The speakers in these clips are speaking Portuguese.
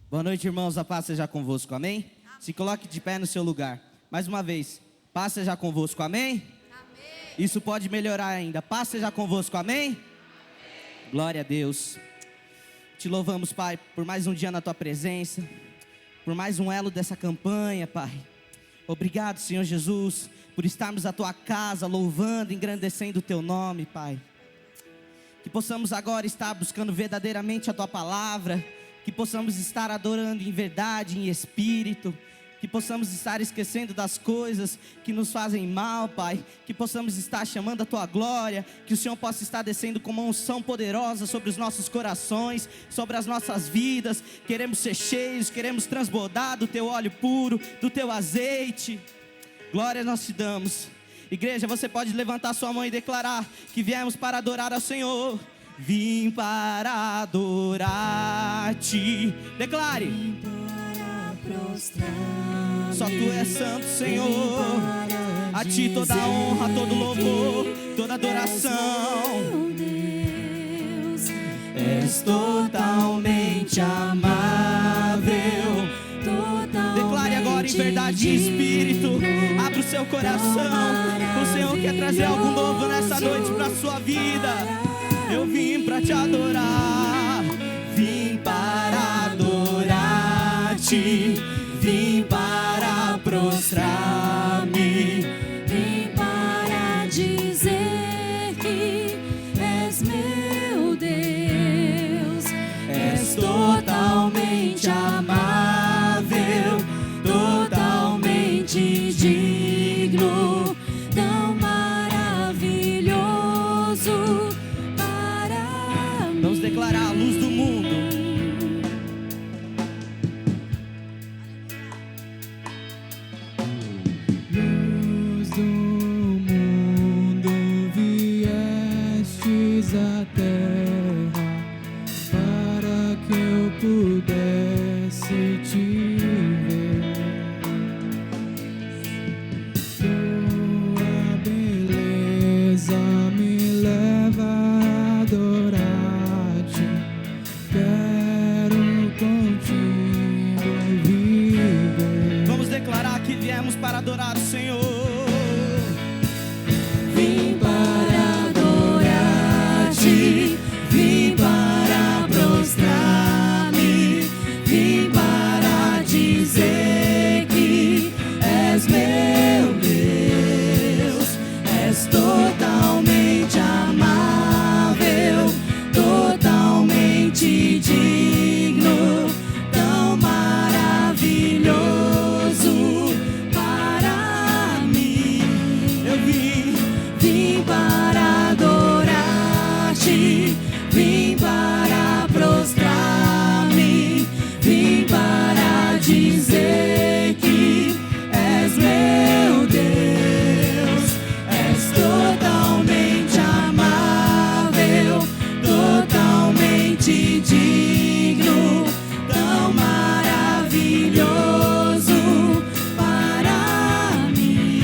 Boa noite, irmãos, a paz seja convosco, amém? Se coloque de pé no seu lugar. Mais uma vez, paz seja convosco, amém? Isso pode melhorar ainda, paz seja convosco, amém? Glória a Deus. Te louvamos, Pai, por mais um dia na Tua presença, por mais um elo dessa campanha, Pai. Obrigado, Senhor Jesus, por estarmos na Tua casa, louvando, engrandecendo o Teu nome, Pai. Que possamos agora estar buscando verdadeiramente a Tua palavra, que possamos estar adorando em verdade, em espírito, que possamos estar esquecendo das coisas que nos fazem mal, Pai, que possamos estar chamando a Tua glória, que o Senhor possa estar descendo com uma unção poderosa sobre os nossos corações, sobre as nossas vidas. Queremos ser cheios, queremos transbordar do Teu óleo puro, do Teu azeite. Glória nós te damos. Igreja, você pode levantar sua mão e declarar que viemos para adorar ao Senhor. Vim para adorar-te. Declare. Vim para prostrar-me. Só Tu és santo, Senhor. A Ti toda a honra, todo louvor, toda adoração. Meu Deus, És totalmente amável. Declare agora em verdade e espírito. Abra o seu coração. O Senhor quer trazer algo novo nessa noite para a sua vida. Eu vim para te adorar, vim para adorar-te, vim para prostrar-me, vim para dizer que és meu Deus, és totalmente amável, totalmente digno, tão maravilhoso. Vamos declarar a luz do mundo. Luz do mundo, viestes à terra para que eu pudesse te ver. Tua beleza me leva a adorar-te. Quero contigo viver. Vamos declarar que viemos para adorar o Senhor. Vim para adorar-te, vim para prostrar-me, vim para dizer que és meu Deus, és totalmente amável, totalmente digno, tão maravilhoso para mim. Eu Vim para adorar-te, vim para prostrar-me, vim para dizer que és meu Deus, és totalmente amável, totalmente digno, tão maravilhoso para mim.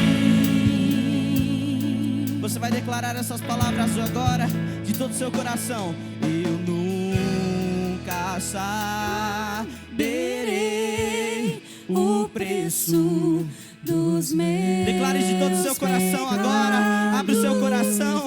Você vai declarar essas palavras agora de todo o seu coração. Eu nunca saberei o preço. Dos meus. Declare de todo o seu coração agora. Abre o seu coração.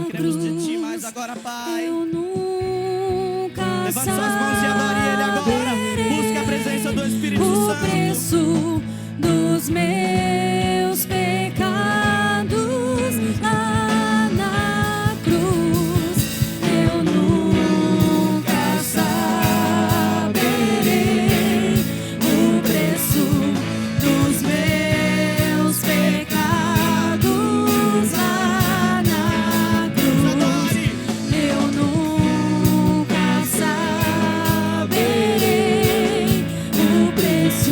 Queremos de Ti mais agora, Pai. Eu nunca Levante suas mãos e adore Ele agora. Busque a presença do Espírito o Santo. preço dos meus pecados lá na cruz. Eu nunca saberei o preço dos meus pecados lá na cruz. Adore. Eu nunca saberei o preço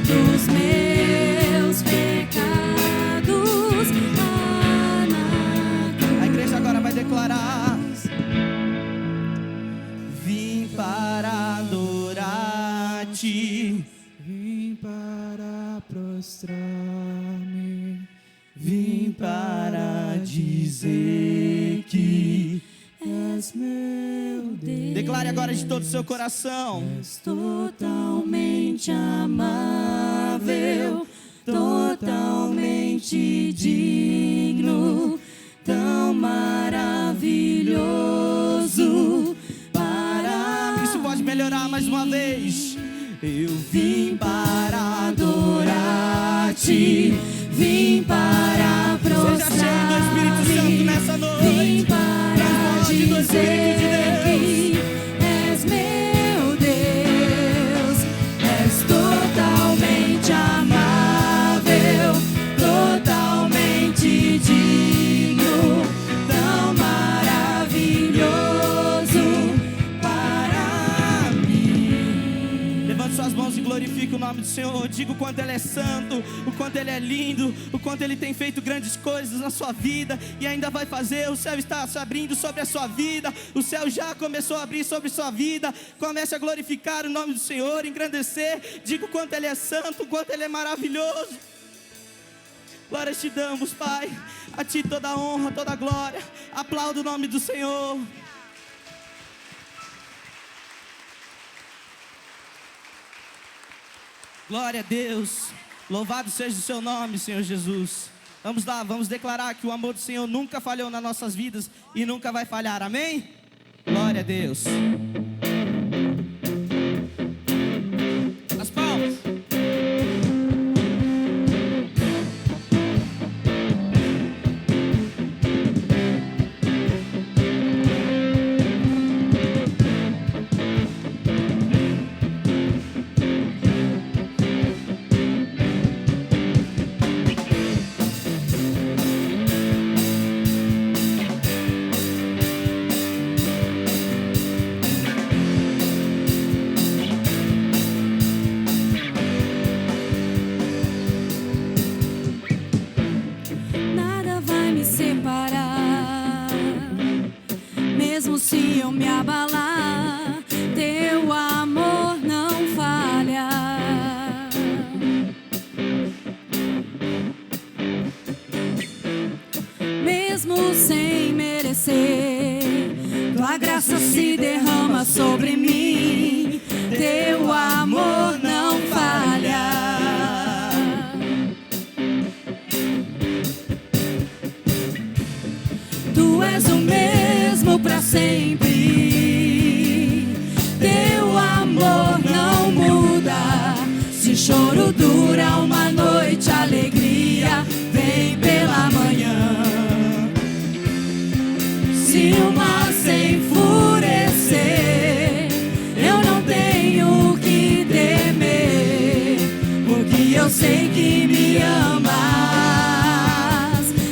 dos meus Declare agora de todo o seu coração. Totalmente amável, totalmente digno, tão maravilhoso para Isso pode melhorar mais uma vez. Eu vim para adorar-te, vim para Seja cheio do Espírito Santo prostrar-me, nessa noite. vim para Transborde do Espírito de dizer Deus. que és meu Deus, és totalmente amável, totalmente digno, tão maravilhoso para mim. Levante suas mãos e glorifique o nome do Senhor. Diga o quanto Ele é santo, o quanto Ele é lindo, o quanto Ele tem feito grandes coisas na sua vida e ainda vai fazer. O céu está se abrindo sobre a sua vida. O céu já começou a abrir sobre a sua vida. Comece a glorificar o nome do Senhor, engrandecer. Diga o quanto Ele é santo, o quanto Ele é maravilhoso. Glória te damos, Pai. A Ti toda a honra, toda a glória. Aplauda o nome do Senhor. Glória a Deus, louvado seja o seu nome, Senhor Jesus. Vamos lá, vamos declarar que o amor do Senhor nunca falhou nas nossas vidas e nunca vai falhar, amém? Glória a Deus. As palmas. Nada vai me separar, mesmo se eu me abalar, teu amor não falha. Mesmo sem merecer, tua graça se derrama sobre mim, teu amor não falha. Tu és o mesmo para sempre, teu amor não muda. Se choro dura uma noite, alegria vem pela manhã. Se o mar se enfurecer, eu não tenho que temer, porque eu sei que me amas.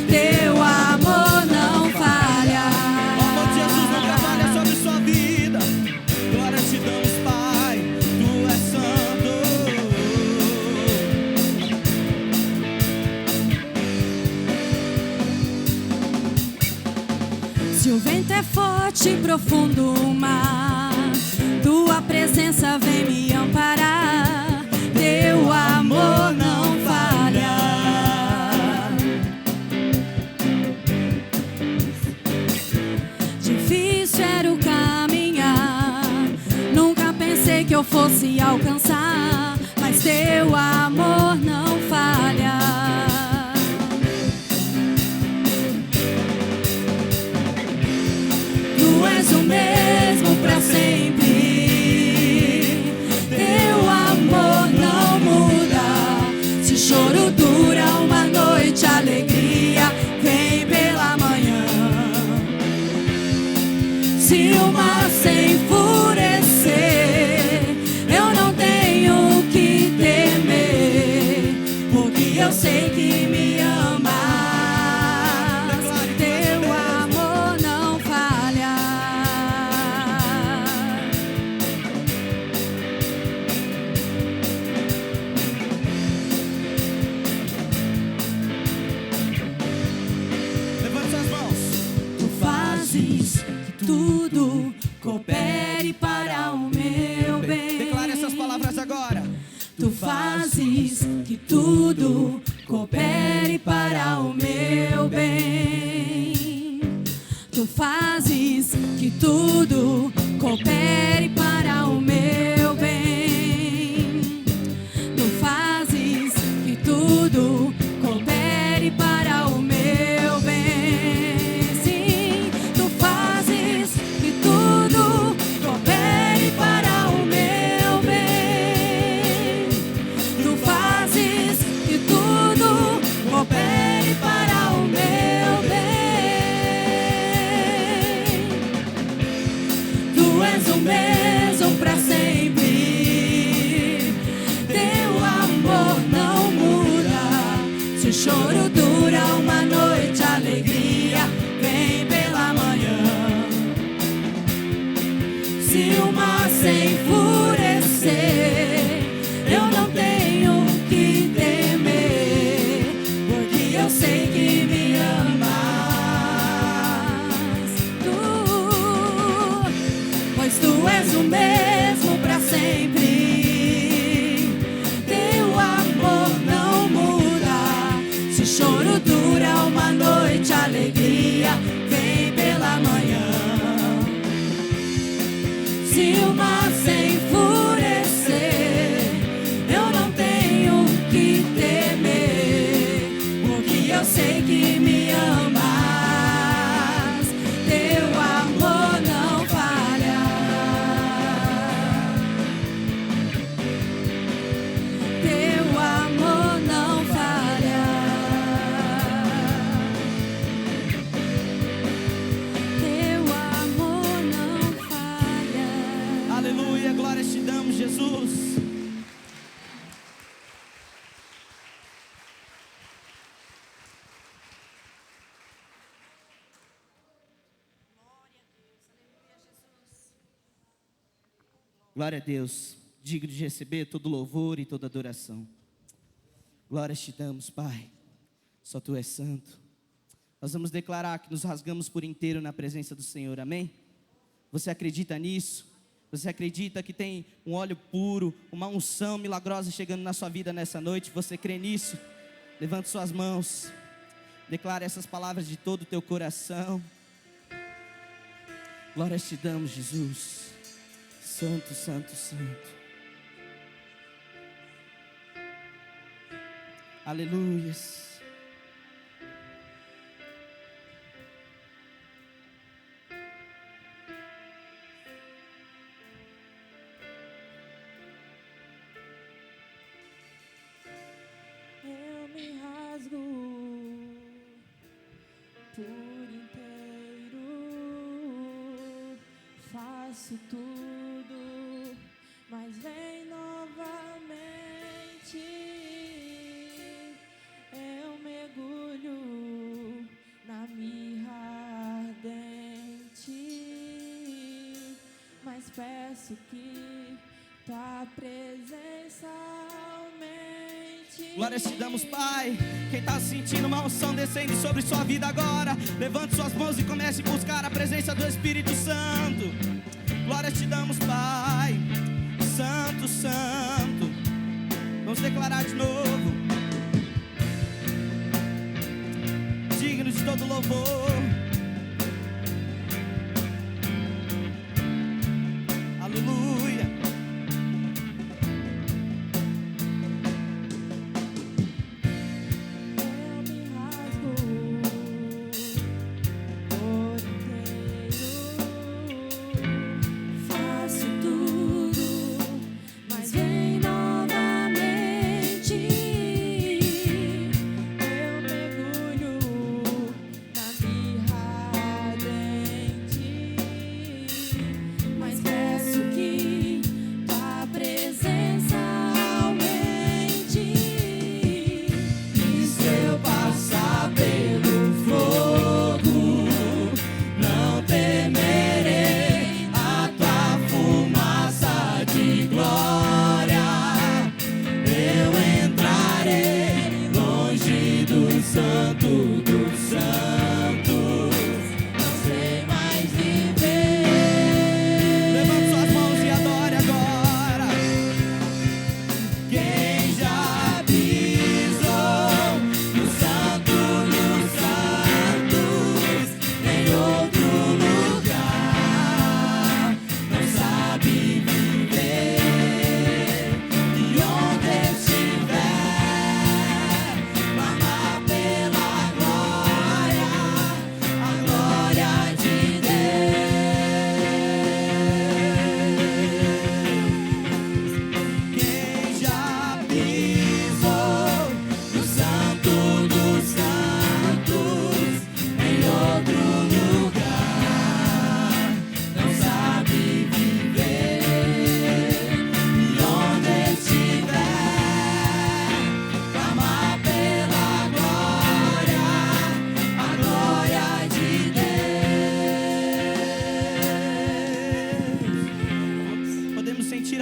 Teu amor não falha. O amor de Jesus nunca falha sobre sua vida. Glória te damos, Pai, Tu és santo. Se o vento é forte e profundo o mar, tua presença vem me amparar. Teu amor não falha. Difícil era o caminhar, nunca pensei que eu fosse alcançar, mas teu amor não falha. Tu és o mesmo para sempre, teu amor não muda. Se choro dura uma noite, alegria vem pela manhã. Se o mar se enfurecer, eu não tenho que temer, porque eu sei que me amas. Teu amor não falha. Levante suas mãos. Tu fazes que tudo coopere para o meu bem. Declare essas palavras agora. Tu fazes que tudo coopere para o meu bem. Tu fazes que tudo coopere para o meu bem. Tu fazes que tudo coopere para o meu bem. Sim, tu fazes que tudo coopere para o meu bem. Tu fazes que tudo coopere para o meu bem. Tu és o mesmo para sempre. Teu amor não muda. Se o choro dura uma noite, a alegria vem pela manhã. Se o mar se enfurecer, eu não tenho que temer, porque eu sei que me amas. Pois tu és o mesmo para sempre. Teu amor não muda. Se o choro dura uma noite, a alegria vem pela manhã. Se o mar se enfurecer, eu não tenho que temer, porque eu sei que me amas. Teu amor não falha. Teu amor não falha. Teu amor não falha. Aleluia, glórias te damos, Jesus. Glória a Deus, digno de receber todo louvor e toda adoração. Glórias te damos, Pai, só Tu és santo. Nós vamos declarar que nos rasgamos por inteiro na presença do Senhor, amém? Você acredita nisso? Você acredita que tem um óleo puro, uma unção milagrosa chegando na sua vida nessa noite? Você crê nisso? Levante suas mãos, declare essas palavras de todo o teu coração. Glórias te damos, Jesus. Santo, santo, santo. Aleluias. Eu me rasgo por inteiro, faço tudo, mas vem novamente. Eu mergulho na mirra ardente, mas peço que Tua presença aumente. Glórias te damos, Pai. Quem está sentindo uma unção descendo sobre sua vida agora, levante suas mãos e comece a buscar a presença do Espírito Santo. Glórias te damos, Pai. Santo, santo. Vamos declarar de novo. Digno de todo louvor. Aleluia. Eu me rasgo por inteiro, faço tudo, mas vem novamente. Eu mergulho na mirra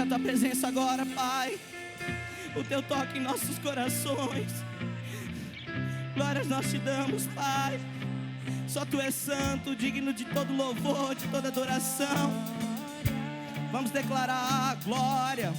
tua presença agora, Pai. O teu toque em nossos corações. Glórias nós te damos, Pai. Só tu és santo, digno de todo louvor, de toda adoração. Vamos declarar a glória.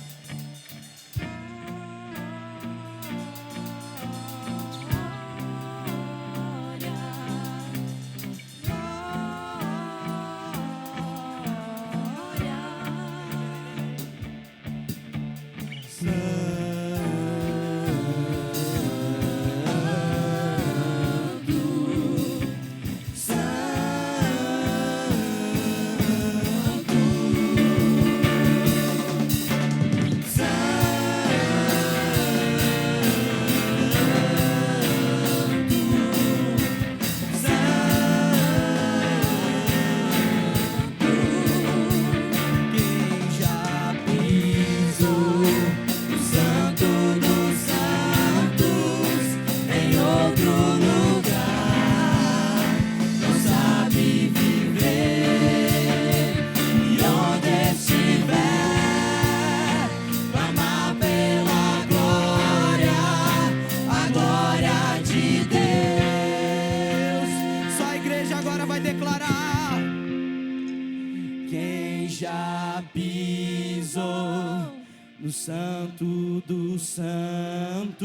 No santo do santo,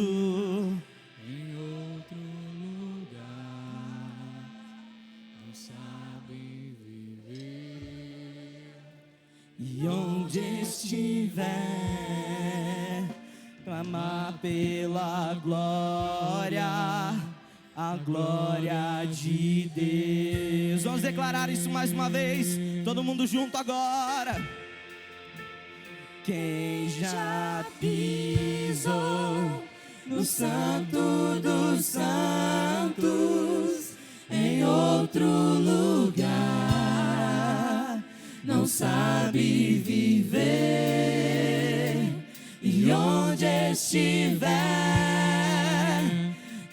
em outro lugar, não sabe viver. E onde estiver, clamar pela glória, a glória de Deus. Vamos declarar isso mais uma vez, todo mundo junto agora. Quem já pisou no santo dos santos, em outro lugar, não sabe viver. E onde estiver,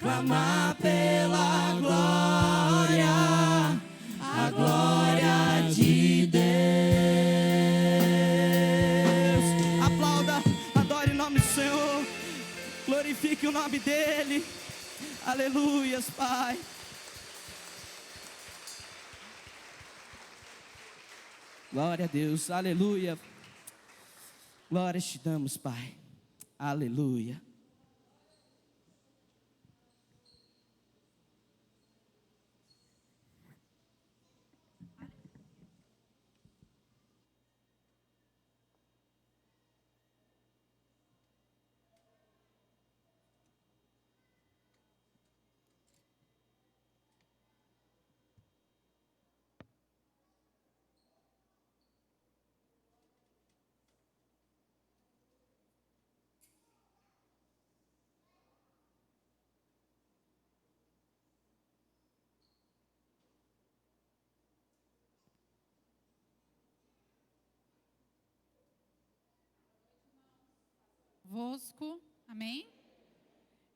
clamar pela glória, a glória de Deus. Senhor, glorifique o nome dEle. Aleluias, Pai. Glória a Deus, aleluia. Glórias te damos, Pai. Aleluia. Convosco, amém?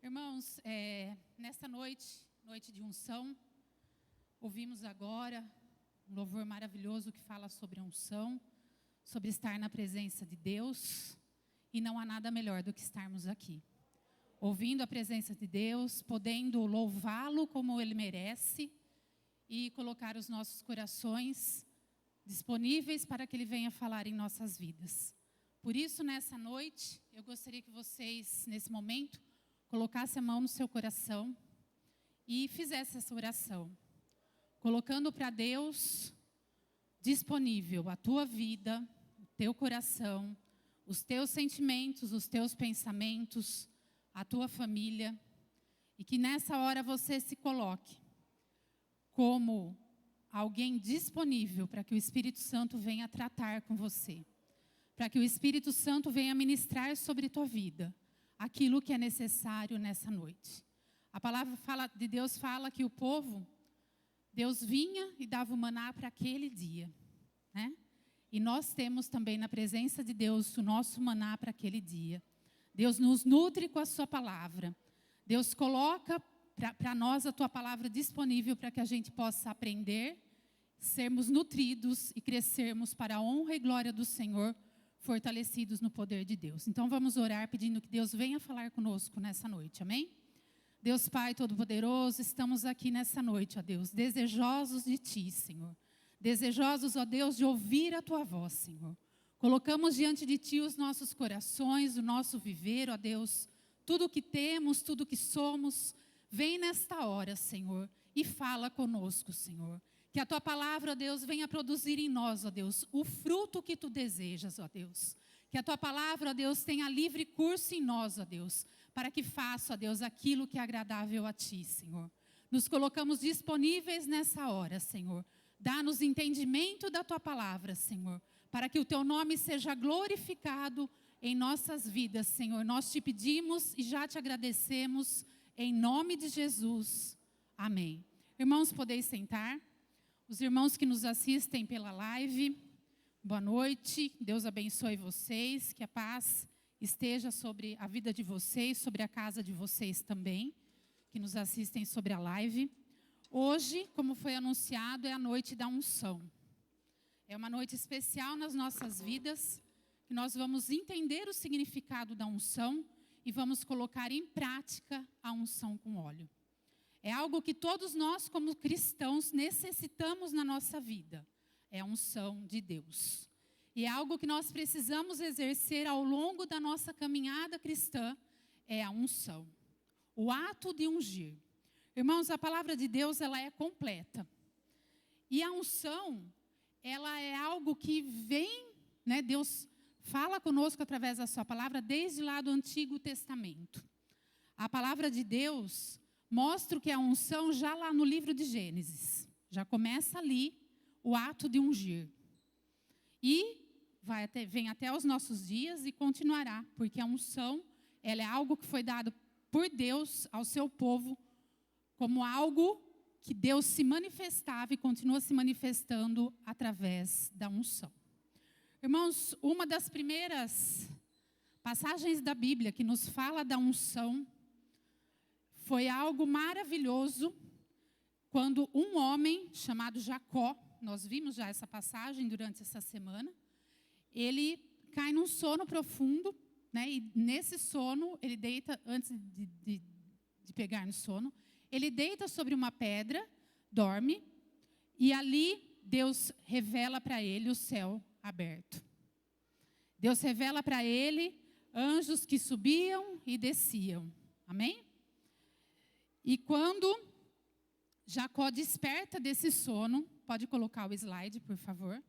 Irmãos, nesta noite de unção, ouvimos agora um louvor maravilhoso que fala sobre a unção, sobre estar na presença de Deus, e não há nada melhor do que estarmos aqui, ouvindo a presença de Deus, podendo louvá-lo como Ele merece, e colocar os nossos corações disponíveis para que Ele venha falar em nossas vidas. Por isso, nessa noite, eu gostaria que vocês, nesse momento, colocassem a mão no seu coração e fizessem essa oração, colocando para Deus disponível a tua vida, o teu coração, os teus sentimentos, os teus pensamentos, a tua família, e que nessa hora você se coloque como alguém disponível para que o Espírito Santo venha tratar com você. Para que o Espírito Santo venha ministrar sobre tua vida aquilo que é necessário nessa noite. A palavra de Deus fala que o povo, Deus vinha e dava o maná para aquele dia, né? E nós temos também na presença de Deus o nosso maná para aquele dia. Deus nos nutre com a sua palavra. Deus coloca para nós a tua palavra disponível para que a gente possa aprender, sermos nutridos e crescermos para a honra e glória do Senhor, fortalecidos no poder de Deus. Então vamos orar pedindo que Deus venha falar conosco nessa noite, amém? Deus Pai Todo-Poderoso, estamos aqui nessa noite, ó Deus, desejosos de Ti, Senhor. Desejosos, ó Deus, de ouvir a Tua voz, Senhor. Colocamos diante de Ti os nossos corações, o nosso viver, ó Deus. Tudo o que temos, tudo o que somos, vem nesta hora, Senhor, e fala conosco, Senhor. Que a Tua palavra, ó Deus, venha produzir em nós, ó Deus, o fruto que Tu desejas, ó Deus. Que a Tua palavra, ó Deus, tenha livre curso em nós, ó Deus, para que faça, ó Deus, aquilo que é agradável a Ti, Senhor. Nos colocamos disponíveis nessa hora, Senhor. Dá-nos entendimento da Tua palavra, Senhor, para que o Teu nome seja glorificado em nossas vidas, Senhor. Nós Te pedimos e já Te agradecemos, em nome de Jesus. Amém. Irmãos, podeis sentar. Os irmãos que nos assistem pela live, boa noite. Deus abençoe vocês, que a paz esteja sobre a vida de vocês, sobre a casa de vocês também, que nos assistem sobre a live. Hoje, como foi anunciado, é a noite da unção. É uma noite especial nas nossas vidas, que nós vamos entender o significado da unção e vamos colocar em prática a unção com óleo. É algo que todos nós, como cristãos, necessitamos na nossa vida. É a unção de Deus. E é algo que nós precisamos exercer ao longo da nossa caminhada cristã, é a unção. O ato de ungir. Irmãos, a palavra de Deus, ela é completa. E a unção, ela é algo que vem, né, Deus fala conosco através da sua palavra desde lá do Antigo Testamento. A palavra de Deus mostra que a unção já lá no livro de Gênesis. Já começa ali o ato de ungir. E vem até os nossos dias e continuará, porque a unção, ela é algo que foi dado por Deus ao seu povo, como algo que Deus se manifestava e continua se manifestando através da unção. Irmãos, uma das primeiras passagens da Bíblia que nos fala da unção foi algo maravilhoso, quando um homem chamado Jacó, nós vimos já essa passagem durante essa semana, ele cai num sono profundo, né, e nesse sono, ele deita, antes de pegar no sono, ele deita sobre uma pedra, dorme, e ali Deus revela para ele o céu aberto. Deus revela para ele anjos que subiam e desciam. Amém? E quando Jacó desperta desse sono, pode colocar o slide, por favor.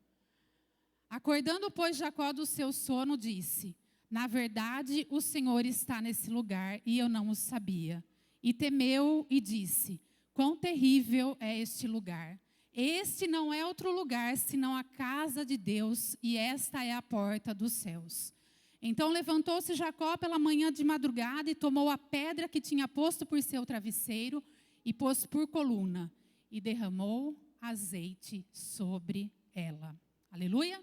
Acordando, pois, Jacó do seu sono, disse: na verdade, o Senhor está nesse lugar e eu não o sabia. E temeu e disse: quão terrível é este lugar. Este não é outro lugar, senão a casa de Deus, e esta é a porta dos céus. Então levantou-se Jacó pela manhã de madrugada e tomou a pedra que tinha posto por seu travesseiro e pôs por coluna e derramou azeite sobre ela. Aleluia?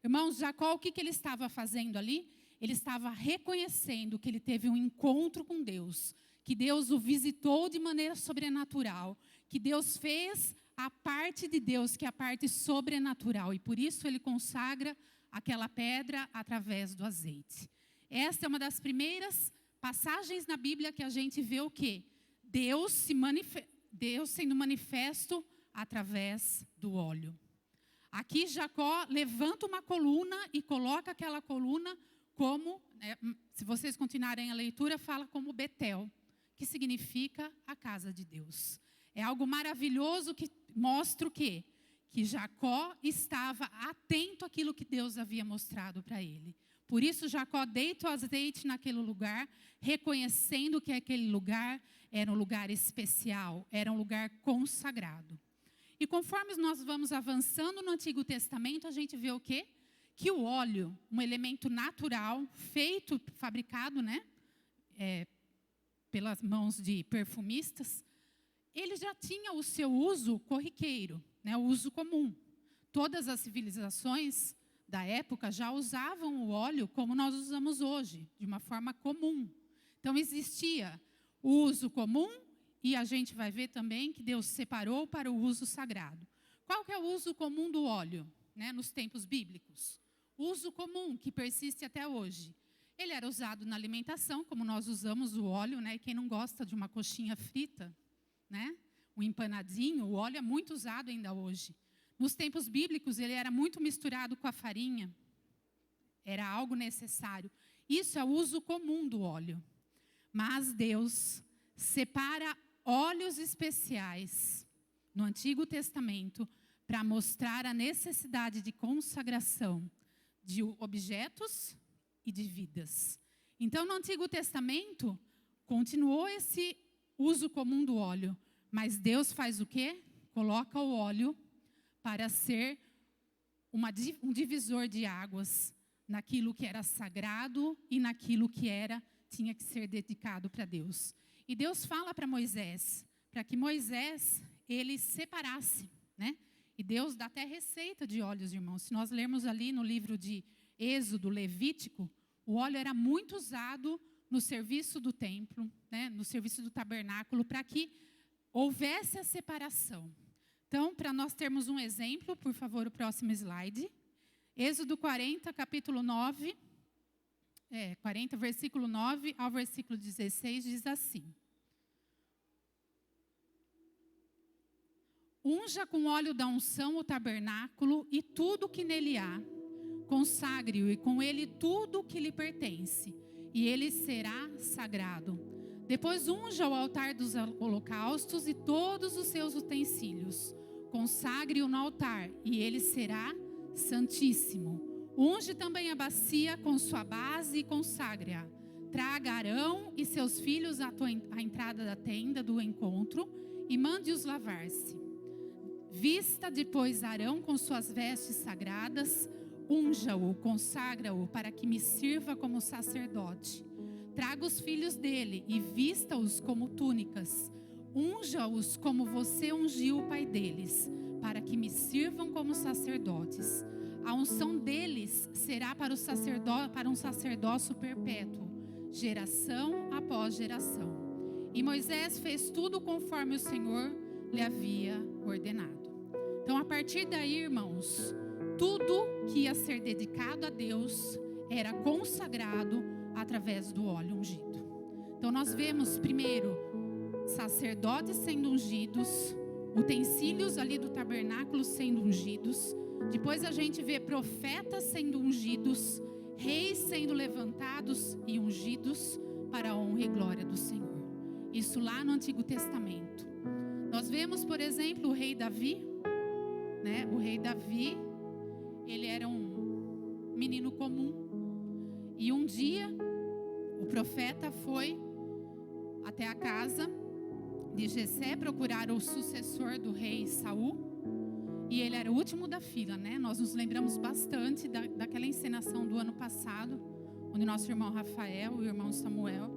Irmãos, Jacó, o que ele estava fazendo ali? Ele estava reconhecendo que ele teve um encontro com Deus, que Deus o visitou de maneira sobrenatural, que Deus fez a parte de Deus, que é a parte sobrenatural, e por isso ele consagra aquela pedra através do azeite. Esta é uma das primeiras passagens na Bíblia que a gente vê o quê? Deus sendo manifesto através do óleo. Aqui Jacó levanta uma coluna e coloca aquela coluna como, se vocês continuarem a leitura, fala como Betel, que significa a casa de Deus. É algo maravilhoso que mostra o quê? Que Jacó estava atento àquilo que Deus havia mostrado para ele. Por isso Jacó deita o azeite naquele lugar, reconhecendo que aquele lugar era um lugar especial, era um lugar consagrado. E conforme nós vamos avançando no Antigo Testamento, a gente vê o quê? Que o óleo, um elemento natural, fabricado, né, pelas mãos de perfumistas, ele já tinha o seu uso corriqueiro, né, o uso comum. Todas as civilizações da época já usavam o óleo como nós usamos hoje, de uma forma comum. Então existia o uso comum e a gente vai ver também que Deus separou para o uso sagrado. Qual que é o uso comum do óleo, né, nos tempos bíblicos? uso comum que persiste até hoje. Ele era usado na alimentação, como nós usamos o óleo, né? E quem não gosta de uma coxinha frita, né? Um empanadinho, o óleo é muito usado ainda hoje. Nos tempos bíblicos, ele era muito misturado com a farinha. Era algo necessário. Isso é o uso comum do óleo. Mas Deus separa óleos especiais no Antigo Testamento para mostrar a necessidade de consagração de objetos e de vidas. Então, no Antigo Testamento, continuou esse uso comum do óleo. Mas Deus faz o quê? Coloca o óleo para ser um divisor de águas naquilo que era sagrado e naquilo que tinha que ser dedicado para Deus. E Deus fala para Moisés, para que Moisés, ele separasse, né? E Deus dá até receita de óleos, irmãos. Se nós lermos ali no livro de Êxodo, Levítico, o óleo era muito usado no serviço do templo, né? No serviço do tabernáculo, para que houvesse a separação. Então, para nós termos um exemplo, por favor, o próximo slide. Êxodo 40, capítulo 9, 40, versículo 9 ao versículo 16, diz assim: Unja com óleo da unção o tabernáculo e tudo que nele há. Consagre-o e com ele tudo o que lhe pertence, e ele será sagrado. Depois unja o altar dos holocaustos e todos os seus utensílios. Consagre-o no altar, e ele será santíssimo. Unge também a bacia com sua base e consagre-a. Traga Arão e seus filhos à entrada da tenda do encontro e mande-os lavar-se. Vista depois Arão com suas vestes sagradas, unja-o, consagra-o para que me sirva como sacerdote. Traga os filhos dele e vista-os como túnicas. Unja-os como você ungiu o pai deles, para que me sirvam como sacerdotes. A unção deles será para um sacerdócio perpétuo, geração após geração. E Moisés fez tudo conforme o Senhor lhe havia ordenado. Então, a partir daí, irmãos, tudo que ia ser dedicado a Deus era consagrado através do óleo ungido. Então, nós vemos primeiro sacerdotes sendo ungidos, utensílios ali do tabernáculo sendo ungidos. Depois a gente vê profetas sendo ungidos, reis sendo levantados e ungidos para a honra e glória do Senhor. Isso lá no Antigo Testamento. Nós vemos, por exemplo, o rei Davi, né? O rei Davi, ele era um menino comum. E um dia, o profeta foi até a casa de Jessé procurar o sucessor do rei Saul. E ele era o último da fila, né? Nós nos lembramos bastante daquela encenação do ano passado, onde nosso irmão Rafael e o irmão Samuel,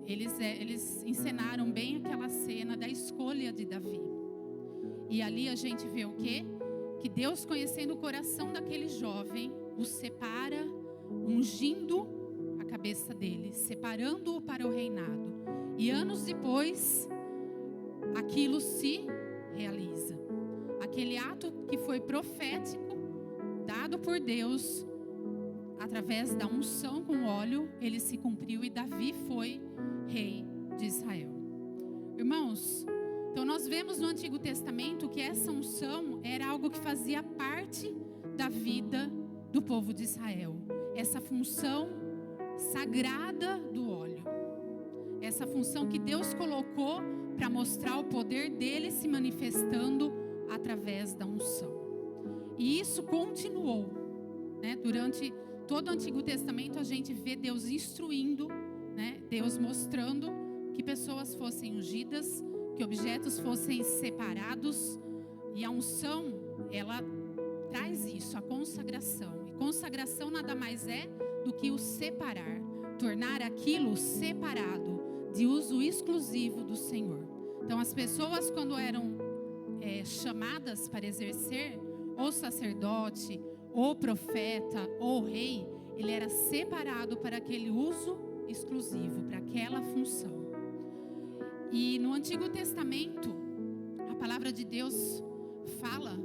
eles encenaram bem aquela cena da escolha de Davi. E ali a gente vê o quê? Que Deus, conhecendo o coração daquele jovem, o separa, ungindo a cabeça dele, separando-o para o reinado. E anos depois, aquilo se realiza. Aquele ato que foi profético, dado por Deus, através da unção com óleo, ele se cumpriu e Davi foi rei de Israel. Irmãos, então nós vemos no Antigo Testamento que essa unção era algo que fazia parte da vida do povo de Israel. Essa função sagrada do óleo. Essa função que Deus colocou para mostrar o poder dele se manifestando através da unção. E isso continuou, né? Durante todo o Antigo Testamento a gente vê Deus instruindo, né? Deus mostrando que pessoas fossem ungidas, que objetos fossem separados. E a unção, ela traz isso, a consagração. E consagração nada mais é do que o separar, tornar aquilo separado, de uso exclusivo do Senhor. Então as pessoas, quando eram chamadas para exercer ou sacerdote, ou profeta, ou rei, ele era separado para aquele uso exclusivo, para aquela função. E no Antigo Testamento, a palavra de Deus fala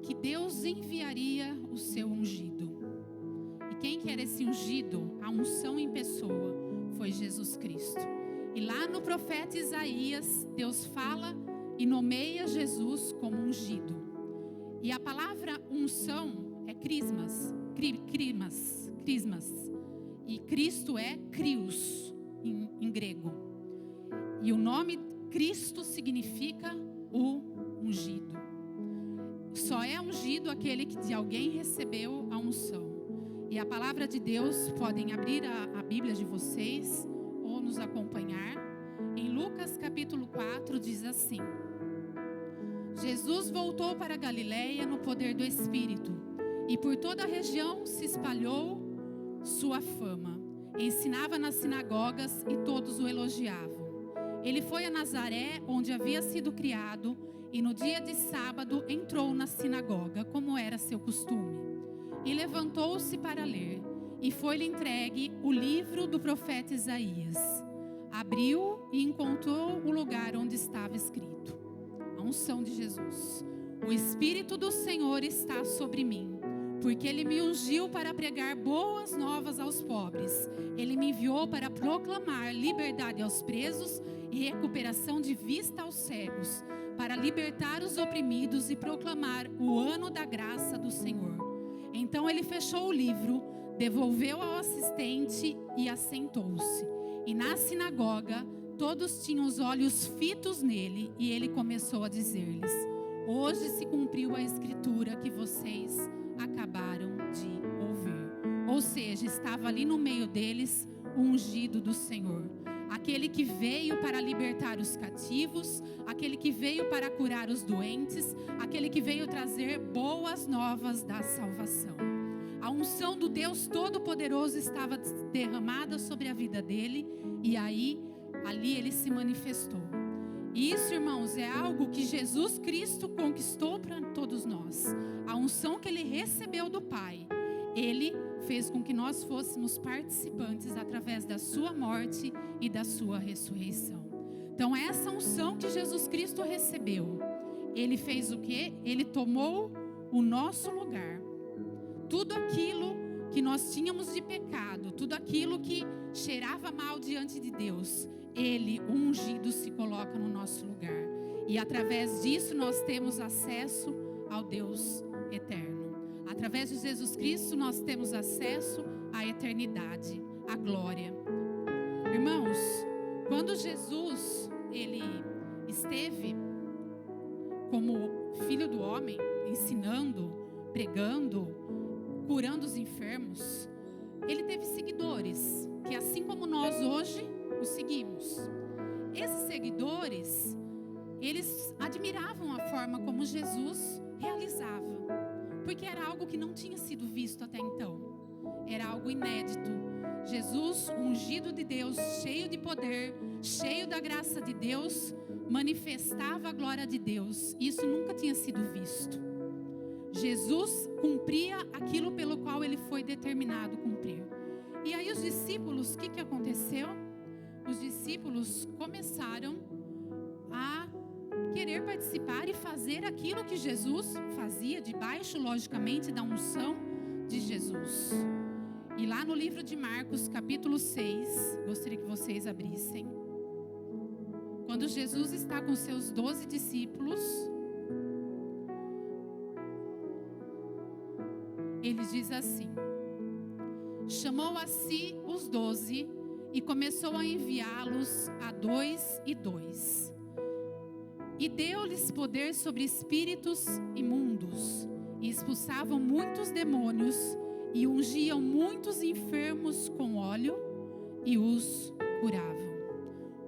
que Deus enviaria o seu ungido. E quem que era esse ungido? A unção em pessoa foi Jesus Cristo. E lá no profeta Isaías, Deus fala e nomeia Jesus como ungido. E a palavra unção é crismas. E Cristo é krios em grego. E o nome Cristo significa o ungido. Só é ungido aquele que de alguém recebeu a unção. E a palavra de Deus, podem abrir a Bíblia de vocês ou nos acompanhar. Em Lucas capítulo 4 diz assim: Jesus voltou para Galiléia no poder do Espírito, e por toda a região se espalhou sua fama. Ensinava nas sinagogas e todos o elogiavam. Ele foi a Nazaré, onde havia sido criado, e no dia de sábado entrou na sinagoga, como era seu costume. E levantou-se para ler, e foi-lhe entregue o livro do profeta Isaías. Abriu e encontrou o lugar onde estava escrito: a unção de Jesus. O Espírito do Senhor está sobre mim, porque Ele me ungiu para pregar boas novas aos pobres. Ele me enviou para proclamar liberdade aos presos e recuperação de vista aos cegos, para libertar os oprimidos e proclamar o ano da graça do Senhor. Então ele fechou o livro, devolveu ao assistente e assentou-se. E na sinagoga, todos tinham os olhos fitos nele, e ele começou a dizer-lhes: hoje se cumpriu a escritura que vocês acabaram de ouvir. Ou seja, estava ali no meio deles o ungido do Senhor, aquele que veio para libertar os cativos, aquele que veio para curar os doentes, aquele que veio trazer boas novas da salvação. A unção do Deus Todo-Poderoso estava derramada sobre a vida dele, e ali ele se manifestou. E isso, irmãos, é algo que Jesus Cristo conquistou para todos nós. A unção que ele recebeu do Pai, ele fez com que nós fôssemos participantes através da sua morte e da sua ressurreição. Então, essa unção que Jesus Cristo recebeu, ele fez o quê? Ele tomou o nosso lugar. Tudo aquilo que nós tínhamos de pecado, tudo aquilo que cheirava mal diante de Deus, ele, o ungido, se coloca no nosso lugar. E através disso nós temos acesso ao Deus eterno. Através de Jesus Cristo nós temos acesso à eternidade, à glória. Irmãos, quando Jesus, ele esteve como Filho do Homem, ensinando, pregando, curando os enfermos, ele teve seguidores, que assim como nós hoje o seguimos. Esses seguidores, eles admiravam a forma como Jesus realizava, porque era algo que não tinha sido visto até então. Era algo inédito. Jesus, ungido de Deus, cheio de poder, cheio da graça de Deus, manifestava a glória de Deus. Isso nunca tinha sido visto. Jesus cumpria aquilo pelo qual ele foi determinado cumprir. E aí os discípulos, o que aconteceu? Os discípulos começaram a querer participar e fazer aquilo que Jesus fazia, debaixo, logicamente, da unção de Jesus. E lá no livro de Marcos, capítulo 6, gostaria que vocês abrissem. Quando Jesus está com seus 12 discípulos, ele diz assim: chamou a si os 12 e começou a enviá-los a 2 e 2. E deu-lhes poder sobre espíritos imundos, e expulsavam muitos demônios, e ungiam muitos enfermos com óleo, e os curavam.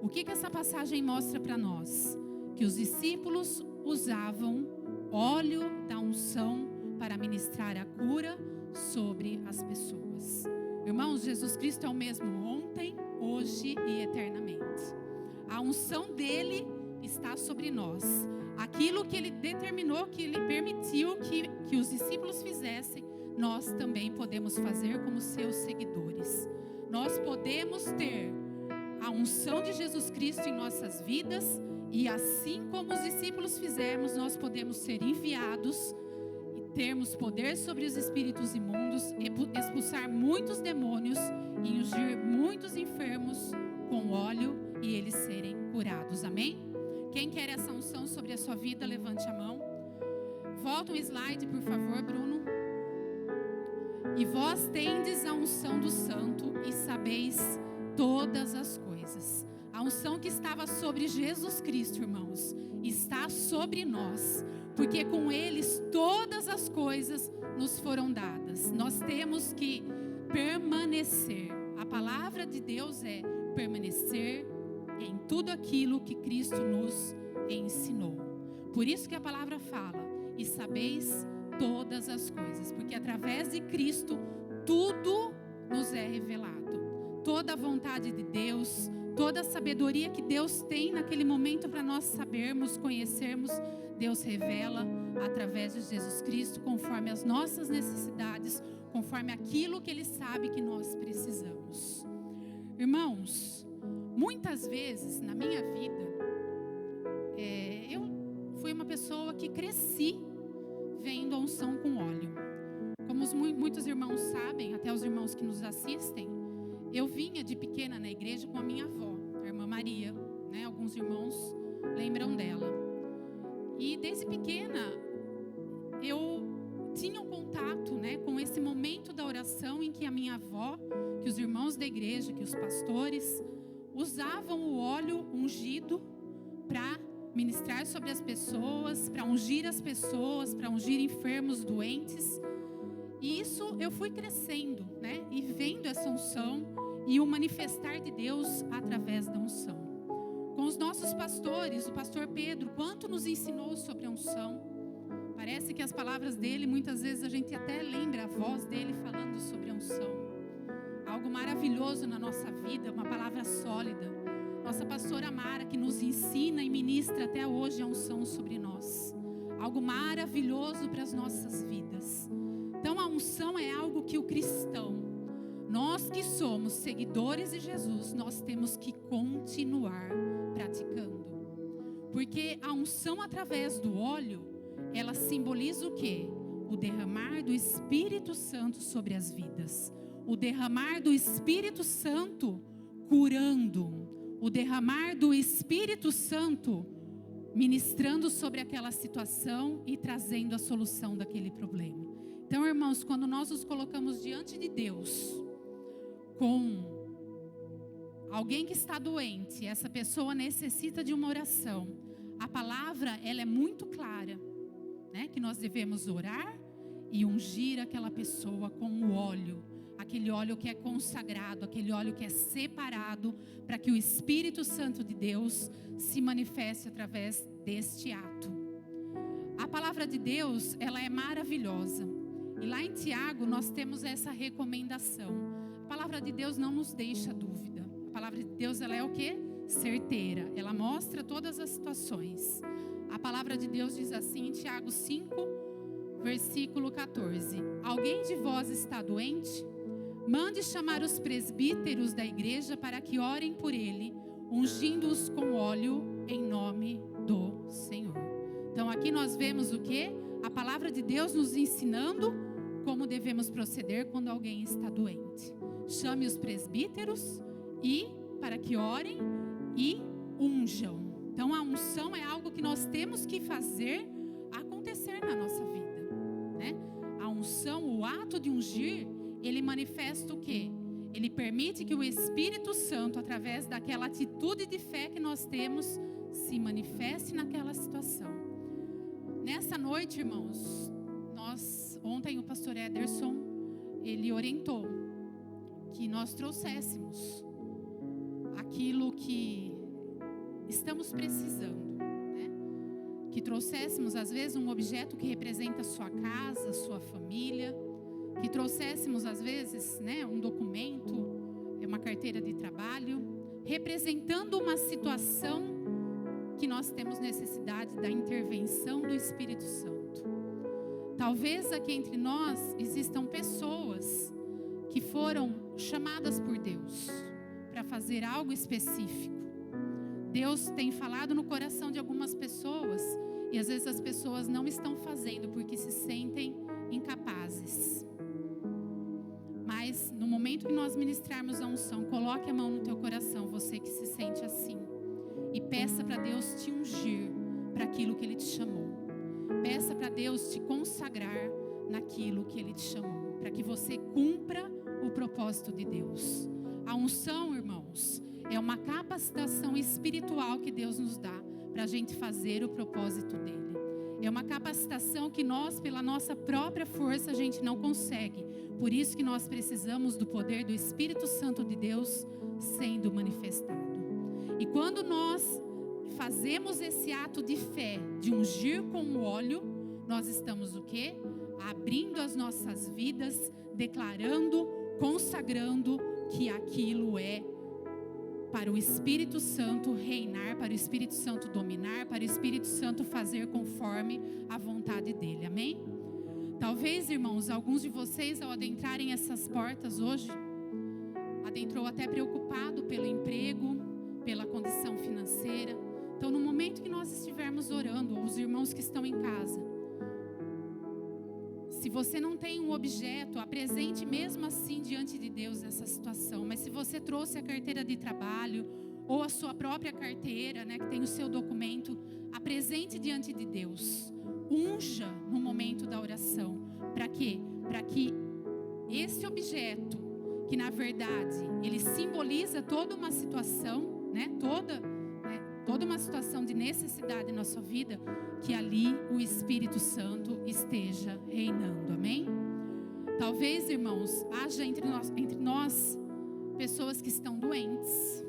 O que essa passagem mostra para nós? Que os discípulos usavam óleo da unção para ministrar a cura sobre as pessoas. Irmãos, Jesus Cristo é o mesmo ontem, hoje e eternamente. A unção dele está sobre nós. Aquilo que ele determinou, que ele permitiu que os discípulos fizessem, nós também podemos fazer como seus seguidores. Nós podemos ter a unção de Jesus Cristo em nossas vidas, e assim como os discípulos fizemos, nós podemos ser enviados termos poder sobre os espíritos imundos, expulsar muitos demônios e ungir muitos enfermos com óleo e eles serem curados. Amém? Quem quer essa unção sobre a sua vida, levante a mão. Volta um slide, por favor, Bruno. E vós tendes a unção do Santo e sabeis todas as coisas. A unção que estava sobre Jesus Cristo, irmãos, está sobre nós, porque com eles todas as coisas nos foram dadas. Nós temos que permanecer. A palavra de Deus é permanecer em tudo aquilo que Cristo nos ensinou. Por isso que a palavra fala: e sabeis todas as coisas, porque através de Cristo tudo nos é revelado. Toda a vontade de Deus, toda a sabedoria que Deus tem naquele momento para nós sabermos, conhecermos, Deus revela através de Jesus Cristo, conforme as nossas necessidades, conforme aquilo que Ele sabe que nós precisamos. Irmãos, muitas vezes na minha vida, eu fui uma pessoa que cresci vendo a unção com óleo. Como muitos irmãos sabem, até os irmãos que nos assistem, eu vinha de pequena na igreja com a minha avó, a irmã Maria, né? Alguns irmãos lembram dela. E desde pequena eu tinha um contato, né, com esse momento da oração em que a minha avó, que os irmãos da igreja, que os pastores usavam o óleo ungido para ministrar sobre as pessoas, para ungir as pessoas, para ungir enfermos, doentes. E isso eu fui crescendo, né, e vendo essa unção e o manifestar de Deus através da unção. Com os nossos pastores, o pastor Pedro, quanto nos ensinou sobre a unção. Parece que as palavras dele, muitas vezes a gente até lembra a voz dele falando sobre a unção. Algo maravilhoso na nossa vida, uma palavra sólida. Nossa pastora Mara, que nos ensina e ministra até hoje a unção sobre nós. Algo maravilhoso para as nossas vidas. Então a unção é algo que o cristão, nós que somos seguidores de Jesus, nós temos que continuar praticando. Porque a unção através do óleo, ela simboliza o quê? O derramar do Espírito Santo sobre as vidas. O derramar do Espírito Santo curando. O derramar do Espírito Santo ministrando sobre aquela situação e trazendo a solução daquele problema. Então, irmãos, quando nós nos colocamos diante de Deus com alguém que está doente, essa pessoa necessita de uma oração, a palavra, ela é muito clara, né? Que nós devemos orar e ungir aquela pessoa com o óleo, aquele óleo que é consagrado, aquele óleo que é separado para que o Espírito Santo de Deus se manifeste através deste ato. A palavra de Deus, ela é maravilhosa. E lá em Tiago nós temos essa recomendação. A palavra de Deus não nos deixa dúvida. A palavra de Deus, ela é o quê? Certeira. Ela mostra todas as situações. A palavra de Deus diz assim em Tiago 5, versículo 14: alguém de vós está doente? Mande chamar os presbíteros da igreja para que orem por ele, ungindo-os com óleo em nome do Senhor. Então aqui nós vemos o quê? A palavra de Deus nos ensinando como devemos proceder quando alguém está doente. Chame os presbíteros e para que orem e unjam. Então a unção é algo que nós temos que fazer acontecer na nossa vida, né? A unção, o ato de ungir, ele manifesta o quê? Ele permite que o Espírito Santo, através daquela atitude de fé que nós temos, se manifeste naquela situação. Nessa noite, irmãos, ontem o pastor Ederson, ele orientou que nós trouxéssemos aquilo que estamos precisando, né? Que trouxéssemos, às vezes, um objeto que representa a sua casa, a sua família, que trouxéssemos, às vezes, né, um documento, uma carteira de trabalho, representando uma situação que nós temos necessidade da intervenção do Espírito Santo. Talvez aqui entre nós existam pessoas que foram chamadas por Deus para fazer algo específico. Deus tem falado no coração de algumas pessoas E às vezes as pessoas não estão fazendo porque se sentem incapazes. Mas no momento que nós ministrarmos a unção, coloque a mão no teu coração, você que se sente assim, e peça para Deus te ungir para aquilo que Ele te chamou. Peça para Deus te consagrar naquilo que Ele te chamou, para que você cumpra o propósito de Deus. A unção, irmãos, é uma capacitação espiritual que Deus nos dá para a gente fazer o propósito dEle. É uma capacitação que nós, pela nossa própria força, a gente não consegue. Por isso que nós precisamos do poder do Espírito Santo de Deus sendo manifestado. E quando nós fazemos esse ato de fé, de ungir com o óleo, nós estamos o quê? Abrindo as nossas vidas, declarando, consagrando que aquilo é para o Espírito Santo reinar, para o Espírito Santo dominar, para o Espírito Santo fazer conforme a vontade dEle. Amém? Talvez, irmãos, alguns de vocês, ao adentrarem essas portas hoje, adentrou até preocupado pelo emprego, pela condição financeira. Então, no momento que nós estivermos orando, ou os irmãos que estão em casa, se você não tem um objeto, apresente mesmo assim diante de Deus essa situação. Mas se você trouxe a carteira de trabalho ou a sua própria carteira, né, que tem o seu documento, apresente diante de Deus. Unja no momento da oração. Para quê? Para que esse objeto, que na verdade ele simboliza toda uma situação, né, toda uma situação de necessidade na sua vida, que ali o Espírito Santo esteja reinando, amém? Talvez, irmãos, haja entre nós pessoas que estão doentes,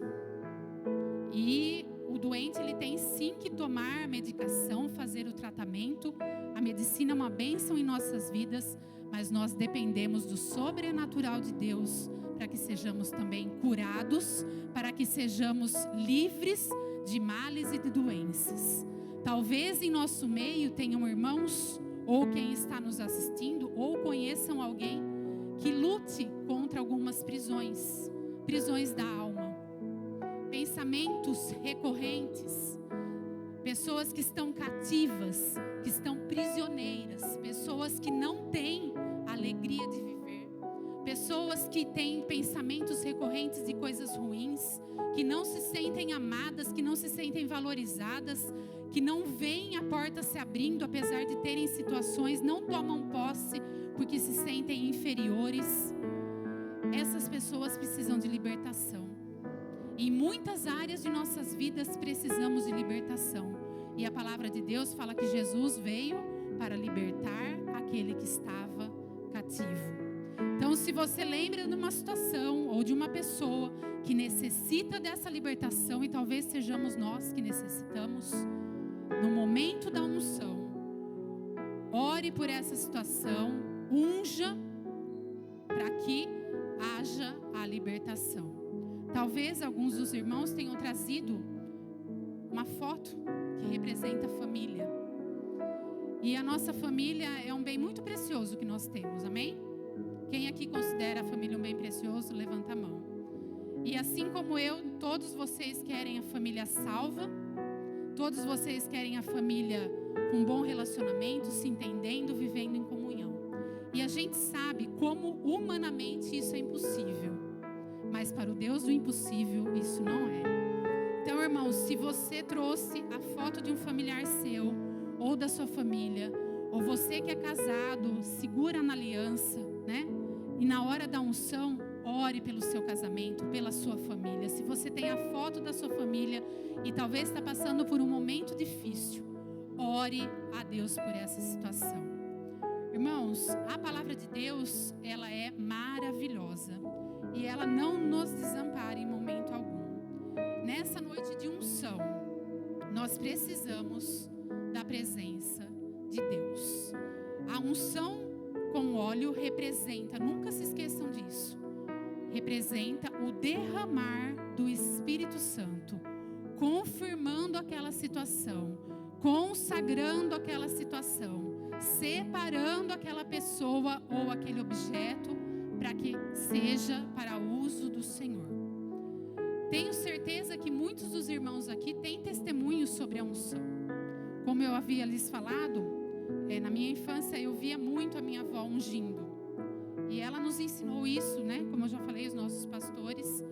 e o doente ele tem sim que tomar medicação, fazer o tratamento. A medicina é uma bênção em nossas vidas, mas nós dependemos do sobrenatural de Deus para que sejamos também curados, para que sejamos livres de males e de doenças. Talvez em nosso meio tenham irmãos, ou quem está nos assistindo, ou conheçam alguém que lute contra algumas prisões da alma, pensamentos recorrentes, pessoas que estão cativas, que estão prisioneiras, pessoas que não têm alegria de viver, pessoas que têm pensamentos recorrentes de coisas ruins, que não se sentem amadas, que não se sentem valorizadas, que não veem a porta se abrindo, apesar de terem situações, não tomam posse porque se sentem inferiores. Essas pessoas precisam de libertação. Em muitas áreas de nossas vidas precisamos de libertação. E a palavra de Deus fala que Jesus veio para libertar aquele que estava cativo. Então, se você lembra de uma situação ou de uma pessoa que necessita dessa libertação, e talvez sejamos nós que necessitamos, no momento da unção, ore por essa situação, unja para que haja a libertação. Talvez alguns dos irmãos tenham trazido uma foto que representa a família. E a nossa família é um bem muito precioso que nós temos, amém? Quem aqui considera a família um bem precioso, levanta a mão. E assim como eu, todos vocês querem a família salva, todos vocês querem a família com um bom relacionamento, se entendendo, vivendo em comunhão. E a gente sabe como humanamente isso é impossível, mas para o Deus do impossível isso não é. Então, irmãos, se você trouxe a foto de um familiar seu ou da sua família, ou você que é casado, segura na aliança, né? E na hora da unção, ore pelo seu casamento, pela sua família. Se você tem a foto da sua família e talvez está passando por um momento difícil, ore a Deus por essa situação. Irmãos, a palavra de Deus, ela é maravilhosa e ela não nos desampara em momento algum. Nessa noite de unção, nós precisamos da presença de Deus. A unção com óleo representa, nunca se esqueçam disso, representa o derramar do Espírito Santo, confirmando aquela situação, consagrando aquela situação, separando aquela pessoa ou aquele objeto para que seja para uso do Senhor. Tenho certeza que muitos dos irmãos aqui têm testemunhos sobre a unção. como eu havia lhes falado, na minha infância eu via muito a minha avó ungindo. E ela nos ensinou isso, né? Como eu já falei, os nossos pastores.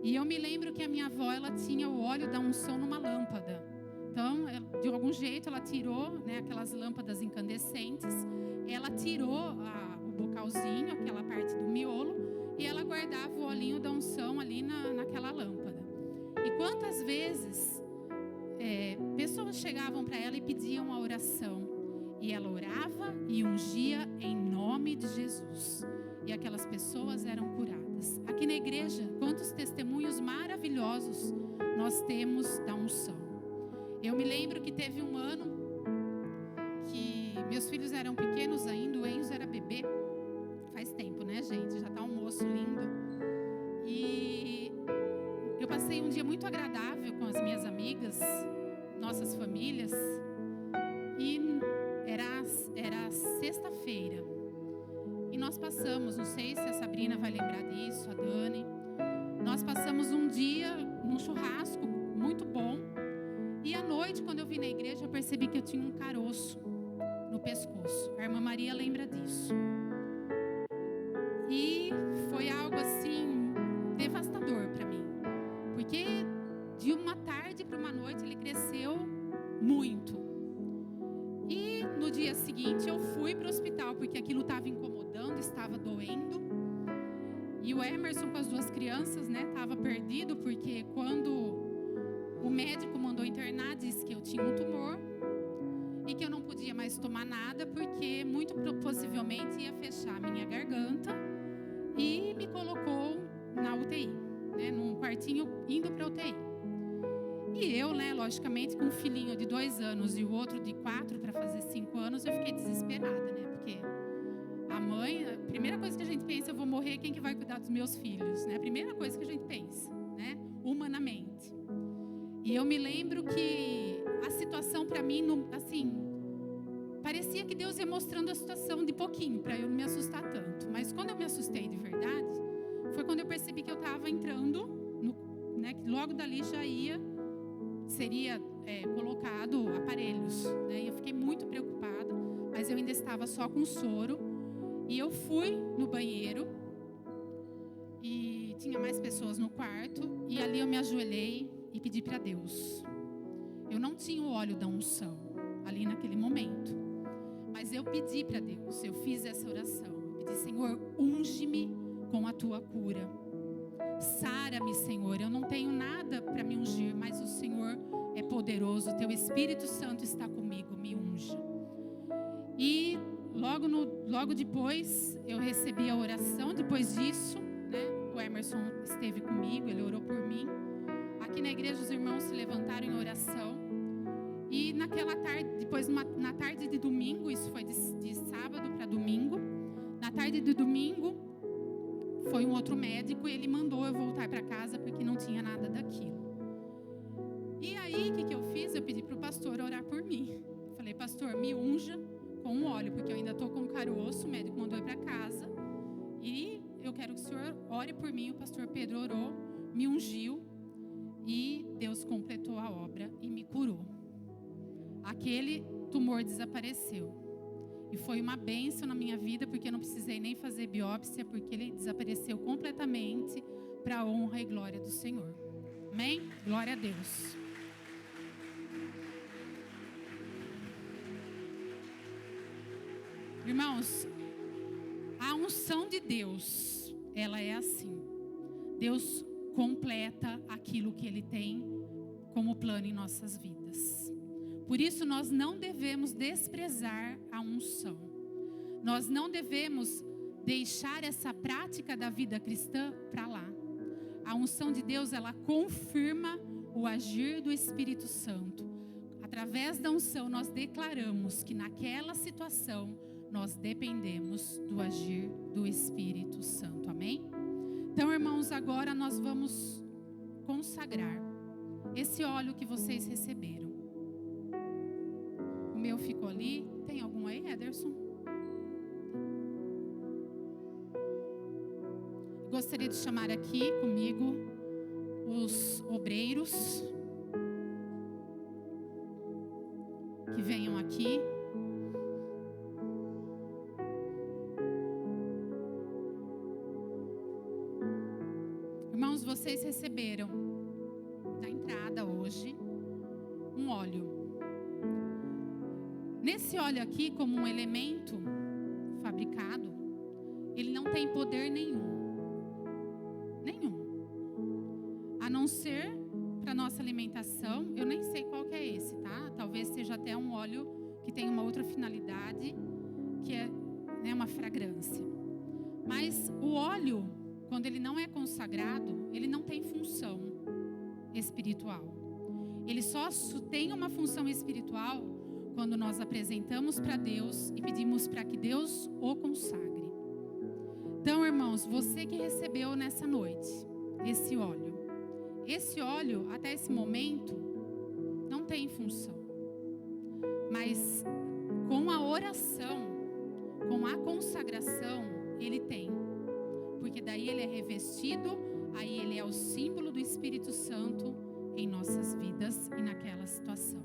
E eu me lembro que a minha avó, ela tinha o óleo da unção numa lâmpada. Então, de algum jeito, ela tirou, né, aquelas lâmpadas incandescentes. Ela tirou o bocalzinho, aquela parte do miolo, e ela guardava o olhinho da unção ali naquela lâmpada. E quantas vezes pessoas chegavam para ela e pediam a oração. E ela orava e ungia em nome de Jesus. E aquelas pessoas eram curadas. Aqui na igreja, quantos testemunhos maravilhosos nós temos da unção. Eu me lembro que teve um ano que meus filhos eram pequenos ainda, o Enzo era bebê. Faz tempo, né, gente? Já tá um moço lindo. E eu passei um dia muito agradável com as minhas amigas, nossas famílias. E era sexta-feira. E nós passamos, não sei se a Sabrina vai lembrar disso, a Dani. Nós passamos um dia num churrasco muito bom. E à noite, quando eu vim na igreja, eu percebi que eu tinha um caroço no pescoço. A irmã Maria lembra disso. E foi algo assim devastador para mim. Porque de uma tarde para uma noite ele cresceu muito. E no dia seguinte eu fui para o hospital porque aquilo estava incomodando, estava doendo. E o Emerson com as duas crianças, né, estava perdido porque quando o médico mandou internar, disse que eu tinha um tumor e que eu não podia mais tomar nada porque muito possivelmente ia fechar a minha garganta, e me colocou na UTI, né, num quartinho indo para a UTI. E eu, né, logicamente, com um filhinho de 2 anos e o outro de 4 para fazer 5 anos, eu fiquei desesperada, né? Porque a mãe, a primeira coisa que a gente pensa, eu vou morrer, quem que vai cuidar dos meus filhos, né? A primeira coisa que a gente pensa, né? Humanamente. E eu me lembro que a situação para mim, assim, parecia que Deus ia mostrando a situação de pouquinho, para eu não me assustar tanto. Mas quando eu me assustei de verdade, foi quando eu percebi que eu estava entrando, né? Que logo dali já seria colocado aparelhos, né? E eu fiquei muito preocupada, mas eu ainda estava só com soro. E eu fui no banheiro e tinha mais pessoas no quarto, e ali eu me ajoelhei e pedi para Deus. Eu não tinha o óleo da unção ali naquele momento, mas eu pedi para Deus, eu fiz essa oração. Eu pedi: Senhor, unge-me com a tua cura. Sara-me, Senhor. Eu não tenho nada para me ungir, mas o Senhor é poderoso. O teu Espírito Santo está comigo, me unja. E logo depois eu recebi a oração. Depois disso, né, o Emerson esteve comigo, ele orou por mim. Aqui na igreja os irmãos se levantaram em oração. E naquela tarde, depois na tarde de domingo, isso foi de sábado para domingo. Na tarde de domingo, foi um outro médico e ele mandou eu voltar para casa porque não tinha nada daquilo. E aí, o que eu fiz? Eu pedi para o pastor orar por mim. Falei: pastor, me unja com um óleo, porque eu ainda estou com caroço. O médico mandou ir para casa. E eu quero que o senhor ore por mim. O pastor Pedro orou, me ungiu. E Deus completou a obra e me curou. Aquele tumor desapareceu. E foi uma bênção na minha vida, porque eu não precisei nem fazer biópsia, porque ele desapareceu completamente, para a honra e glória do Senhor. Amém? Glória a Deus. Irmãos, a unção de Deus, ela é assim. Deus completa aquilo que Ele tem como plano em nossas vidas. Por isso nós não devemos desprezar a unção. Nós não devemos deixar essa prática da vida cristã para lá. A unção de Deus, ela confirma o agir do Espírito Santo. Através da unção nós declaramos que naquela situação nós dependemos do agir do Espírito Santo. Amém? Então, irmãos, agora nós vamos consagrar esse óleo que vocês receberam. O meu ficou ali. Tem algum aí, Ederson? Gostaria de chamar aqui comigo os obreiros que vocês receberam da entrada hoje um óleo. Nesse óleo aqui, como um elemento fabricado, ele não tem poder nenhum. A não ser para nossa alimentação. Eu nem sei qual que é esse, tá? Talvez seja até um óleo que tem uma outra finalidade, que é, né, uma fragrância. Mas o óleo, quando ele não é consagrado, ele não tem função espiritual. Ele só tem uma função espiritual quando nós apresentamos para Deus e pedimos para que Deus o consagre. Então, irmãos, você que recebeu nessa noite esse óleo, até esse momento, não tem função. Mas com a oração, com a consagração, ele tem. Porque daí ele é revestido, aí ele é o símbolo do Espírito Santo em nossas vidas e naquela situação.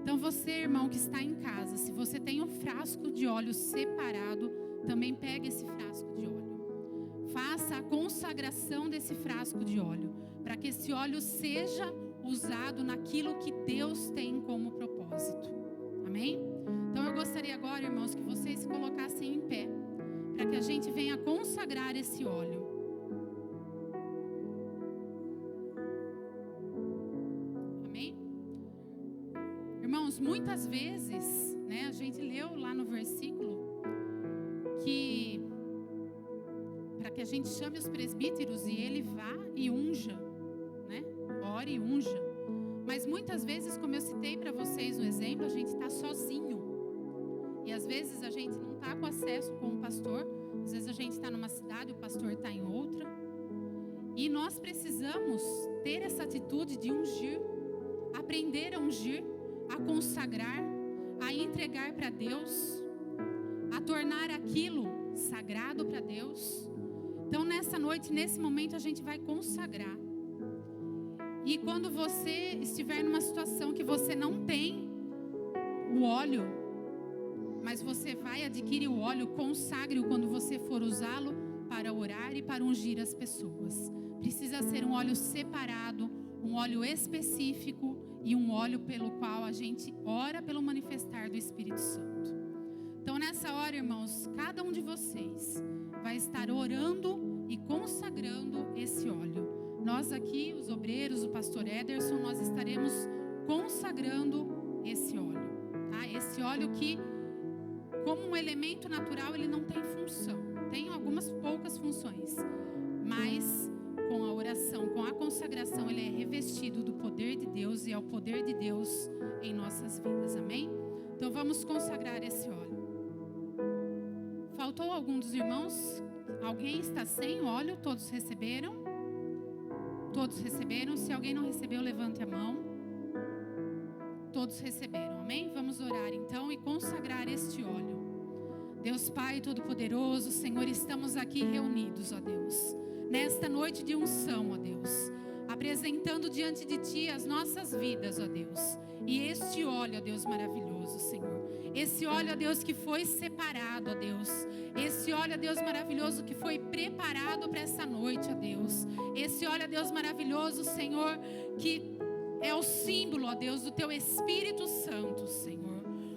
Então você, irmão, que está em casa, se você tem um frasco de óleo separado, também pegue esse frasco de óleo. Faça a consagração desse frasco de óleo, para que esse óleo seja usado naquilo que Deus tem como propósito. Amém? Então eu gostaria agora, irmãos, que vocês se colocassem em pé, para que a gente venha consagrar esse óleo. Amém? Irmãos, muitas vezes, né, a gente leu lá no versículo que para que a gente chame os presbíteros e ele vá e unja, né? Ore e unja. Mas muitas vezes, como eu citei para vocês no exemplo, a gente está sozinho. E às vezes a gente não está com acesso com o pastor. Às vezes a gente está numa cidade, o pastor está em outra. E nós precisamos ter essa atitude de ungir, aprender a ungir, a consagrar, a entregar para Deus, a tornar aquilo sagrado para Deus. Então nessa noite, nesse momento, a gente vai consagrar. E quando você estiver numa situação que você não tem o óleo, mas você vai adquirir o óleo, consagre-o quando você for usá-lo para orar e para ungir as pessoas. Precisa ser um óleo separado, um óleo específico e um óleo pelo qual a gente ora pelo manifestar do Espírito Santo. Então nessa hora, irmãos, cada um de vocês vai estar orando e consagrando esse óleo. Nós aqui, os obreiros, o pastor Ederson, nós estaremos consagrando esse óleo, tá? Esse óleo que, como um elemento natural, ele não tem função. Tem algumas poucas funções, mas com a oração, com a consagração, ele é revestido do poder de Deus e é o poder de Deus em nossas vidas, amém? Então vamos consagrar esse óleo. Faltou algum dos irmãos? Alguém está sem óleo? Todos receberam? Todos receberam? Se alguém não recebeu, levante a mão. Todos receberam, amém? Vamos orar então e consagrar este óleo. Deus Pai Todo-Poderoso, Senhor, estamos aqui reunidos, ó Deus, nesta noite de unção, ó Deus, apresentando diante de Ti as nossas vidas, ó Deus, e este óleo, ó Deus maravilhoso, Senhor, esse óleo, ó Deus, que foi separado, ó Deus, esse óleo, ó Deus maravilhoso, que foi preparado para essa noite, ó Deus, esse óleo, ó Deus maravilhoso, Senhor, que é o símbolo, ó Deus, do Teu Espírito Santo, Senhor.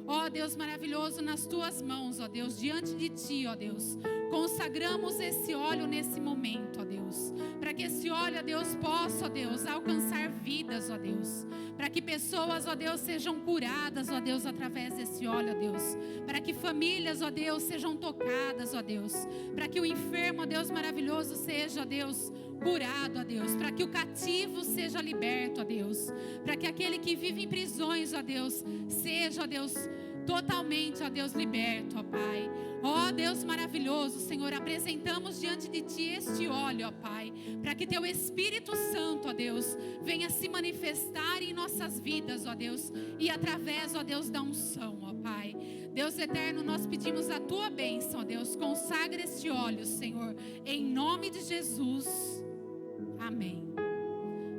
Ó Deus maravilhoso, nas Tuas mãos, ó Deus, diante de Ti, ó Deus, consagramos esse óleo nesse momento, ó Deus, para que esse óleo, ó Deus, possa, ó Deus, alcançar vidas, ó Deus, para que pessoas, ó Deus, sejam curadas, ó Deus, através desse óleo, ó Deus, para que famílias, ó Deus, sejam tocadas, ó Deus, para que o enfermo, ó Deus maravilhoso, seja, ó Deus, curado, ó Deus, para que o cativo seja liberto, ó Deus, para que aquele que vive em prisões, ó Deus, seja, ó Deus, totalmente, ó Deus, liberto, ó Pai. Ó Deus maravilhoso, Senhor, apresentamos diante de Ti este óleo, ó Pai, para que Teu Espírito Santo, ó Deus, venha se manifestar em nossas vidas, ó Deus, e através, ó Deus, da unção, ó Pai. Deus eterno, nós pedimos a Tua bênção, ó Deus, consagra este óleo, Senhor, em nome de Jesus. Amém.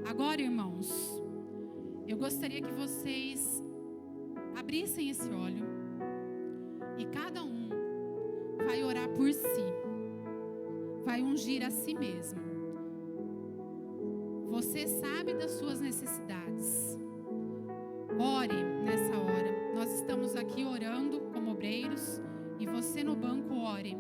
Agora, irmãos, eu gostaria que vocês abrissem esse óleo e cada um vai orar por si, vai ungir a si mesmo. você sabe das suas necessidades. Ore nessa hora. Nós estamos aqui orando como obreiros, e você no banco ore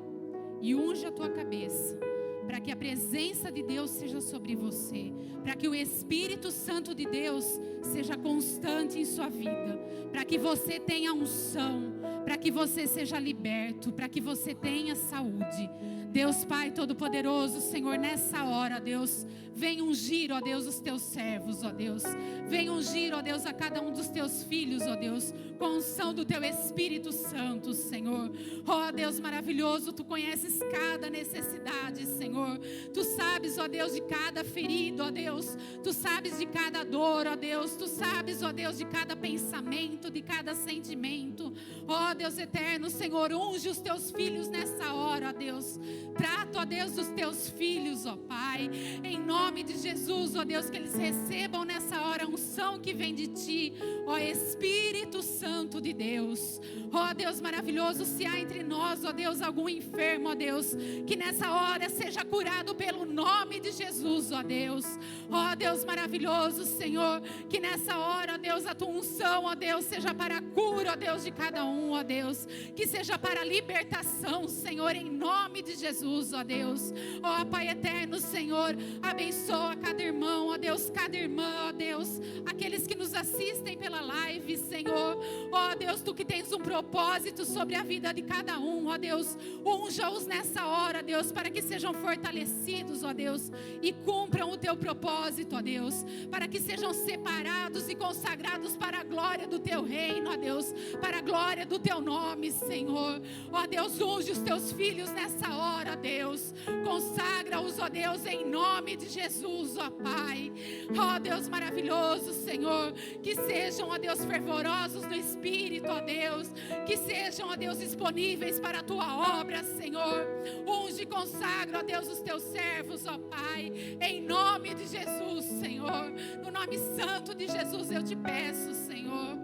e unja a tua cabeça, para que a presença de Deus seja sobre você, para que o Espírito Santo de Deus seja constante em sua vida, para que você tenha unção, para que você seja liberto, para que você tenha saúde. Deus Pai Todo-Poderoso, Senhor, nessa hora, Deus, vem ungir, ó Deus, os teus servos, ó Deus. Vem ungir, ó Deus, a cada um dos teus filhos, ó Deus, com a unção do teu Espírito Santo, Senhor. Ó Deus maravilhoso, tu conheces cada necessidade, Senhor. Tu sabes, ó Deus, de cada ferido, ó Deus. Tu sabes de cada dor, ó Deus. Tu sabes, ó Deus, de cada pensamento, de cada sentimento. Ó Deus eterno, Senhor, unge os teus filhos nessa hora, ó Deus. Trata, ó Deus, os teus filhos, ó Pai. Em nome de Jesus, ó Deus, que eles recebam nessa hora a unção que vem de Ti, ó Espírito Santo de Deus. Ó Deus maravilhoso, se há entre nós, ó Deus, algum enfermo, ó Deus, que nessa hora seja curado pelo nome de Jesus, ó Deus. Ó Deus maravilhoso, Senhor, que nessa hora, ó Deus, a tua unção, ó Deus, seja para a cura, ó Deus, de cada um, ó Deus. Que seja para a libertação, Senhor, em nome de Jesus, ó Deus. Ó Pai eterno, Senhor, abençoa cada irmão, ó Deus, cada irmã, ó Deus, aqueles que nos assistem pela live, Senhor. Ó Deus, tu que tens um propósito sobre a vida de cada um, ó Deus, unja-os nessa hora, Deus, para que sejam fortalecidos, ó Deus, e cumpram o teu propósito, ó Deus, para que sejam separados e consagrados para a glória do teu reino, ó Deus, para a glória do teu nome, Senhor. Ó Deus, unge os teus filhos nessa hora, Deus, consagra-os, ó Deus, em nome de Jesus, ó Pai. Ó Deus maravilhoso, Senhor, que sejam, ó Deus, fervorosos no Espírito, ó Deus, que sejam, ó Deus, disponíveis para a tua obra, Senhor. Unge e consagra, ó Deus, os teus servos, ó Pai, em nome de Jesus, Senhor. No nome santo de Jesus eu te peço, Senhor.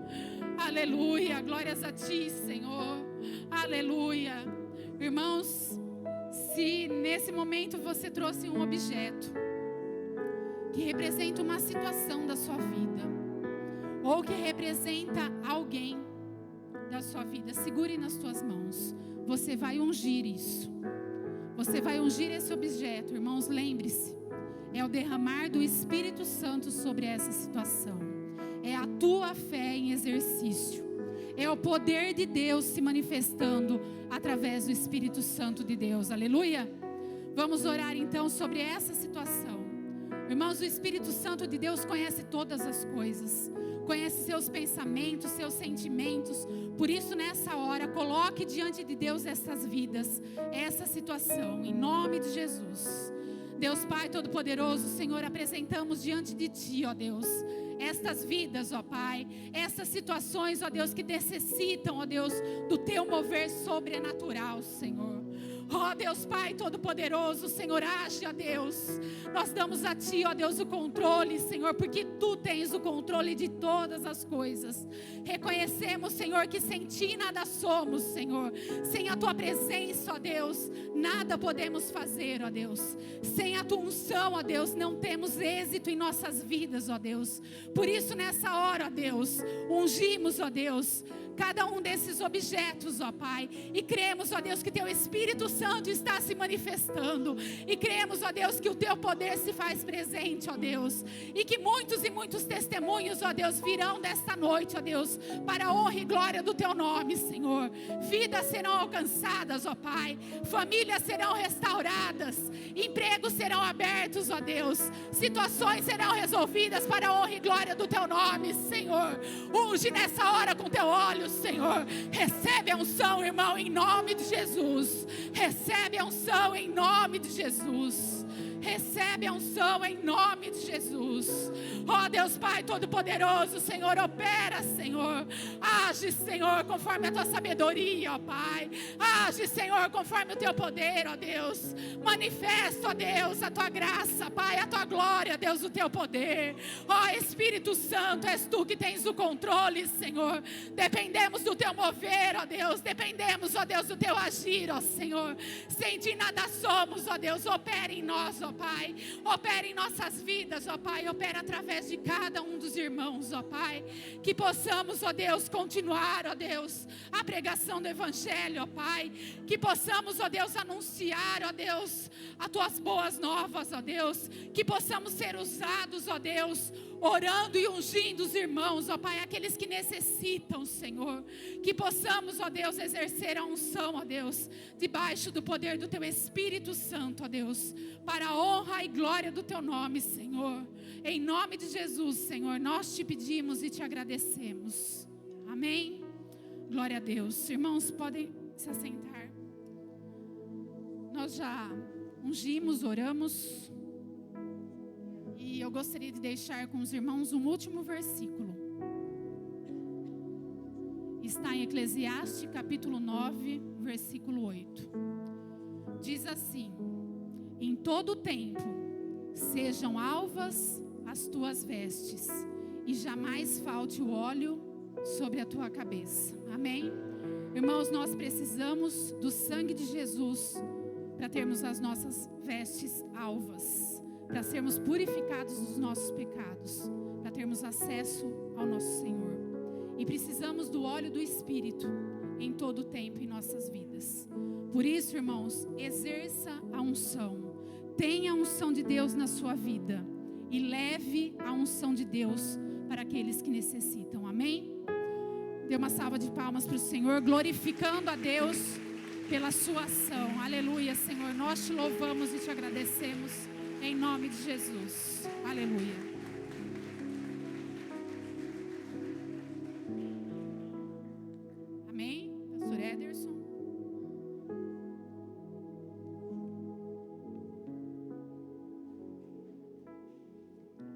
Aleluia, glórias a ti, Senhor. Aleluia. Irmãos, se nesse momento você trouxe um objeto que representa uma situação da sua vida, ou que representa alguém da sua vida, segure nas tuas mãos. Você vai ungir isso. Você vai ungir esse objeto, irmãos, lembre-se. É o derramar do Espírito Santo sobre essa situação. É a tua fé em exercício. É o poder de Deus se manifestando através do Espírito Santo de Deus. Aleluia. Vamos orar então sobre essa situação. Irmãos, o Espírito Santo de Deus conhece todas as coisas. Conhece seus pensamentos, seus sentimentos. Por isso, nessa hora, coloque diante de Deus essas vidas, essa situação, em nome de Jesus. Deus Pai Todo-Poderoso, Senhor, apresentamos diante de Ti, ó Deus, estas vidas, ó Pai, essas situações, ó Deus, que necessitam, ó Deus, do Teu mover sobrenatural, Senhor. Ó Deus Pai Todo-Poderoso, Senhor, age, ó Deus. Nós damos a Ti, ó Deus, o controle, Senhor, porque Tu tens o controle de todas as coisas. Reconhecemos, Senhor, que sem Ti nada somos, Senhor. Sem a Tua presença, ó Deus, nada podemos fazer, ó Deus. Sem a Tua unção, ó Deus, não temos êxito em nossas vidas, ó Deus. Por isso, nessa hora, ó Deus, ungimos, ó Deus, cada um desses objetos, ó Pai, e cremos, ó Deus, que Teu Espírito Santo está se manifestando, e cremos, ó Deus, que o Teu poder se faz presente, ó Deus, e que muitos e muitos testemunhos, ó Deus, virão desta noite, ó Deus, para a honra e glória do Teu nome, Senhor. Vidas serão alcançadas, ó Pai, famílias serão restauradas, empregos serão abertos, ó Deus, situações serão resolvidas para a honra e glória do Teu nome, Senhor. Unge nessa hora com Teu óleo, Senhor. Recebe a unção, irmão, em nome de Jesus. Recebe a unção em nome de Jesus. Recebe a unção em nome de Jesus. Ó Deus Pai Todo-Poderoso, Senhor, opera, Senhor. Age, Senhor, conforme a Tua sabedoria, ó Pai. Age, Senhor, conforme o Teu poder, ó Deus. Manifesta, ó Deus, a Tua graça, Pai, a Tua glória, Deus, o Teu poder. Ó Espírito Santo, és Tu que tens o controle, Senhor. Dependemos do Teu mover, ó Deus. Dependemos, ó Deus, do Teu agir, ó Senhor. Sem Ti nada somos, ó Deus. Opera em nós, ó Pai. Opera em nossas vidas, ó Pai. Opera através de cada um dos irmãos, ó Pai. Que possamos, ó Deus, continuar, ó Deus, a pregação do Evangelho, ó Pai. Que possamos, ó Deus, anunciar, ó Deus, as Tuas boas novas, ó Deus. Que possamos ser usados, ó Deus, orando e ungindo os irmãos, ó Pai, aqueles que necessitam, Senhor. Que possamos, ó Deus, exercer a unção, ó Deus, debaixo do poder do Teu Espírito Santo, ó Deus, para a honra e glória do Teu nome, Senhor. Em nome de Jesus, Senhor, nós Te pedimos e Te agradecemos. Amém? Glória a Deus. Irmãos, podem se assentar. Nós já ungimos, oramos. E eu gostaria de deixar com os irmãos um último versículo. Está em Eclesiastes, capítulo 9, versículo 8. Diz assim: em todo tempo sejam alvas as tuas vestes, e jamais falte o óleo sobre a tua cabeça. Amém? Irmãos, nós precisamos do sangue de Jesus para termos as nossas vestes alvas, para sermos purificados dos nossos pecados, para termos acesso ao nosso Senhor. E precisamos do óleo do Espírito em todo o tempo em nossas vidas. Por isso, irmãos, exerça a unção. Tenha a unção de Deus na sua vida e leve a unção de Deus para aqueles que necessitam. Amém? Dê uma salva de palmas para o Senhor, glorificando a Deus pela sua ação. Aleluia, Senhor. Nós Te louvamos e Te agradecemos. Em nome de Jesus. Aleluia. Amém? Pastor Ederson.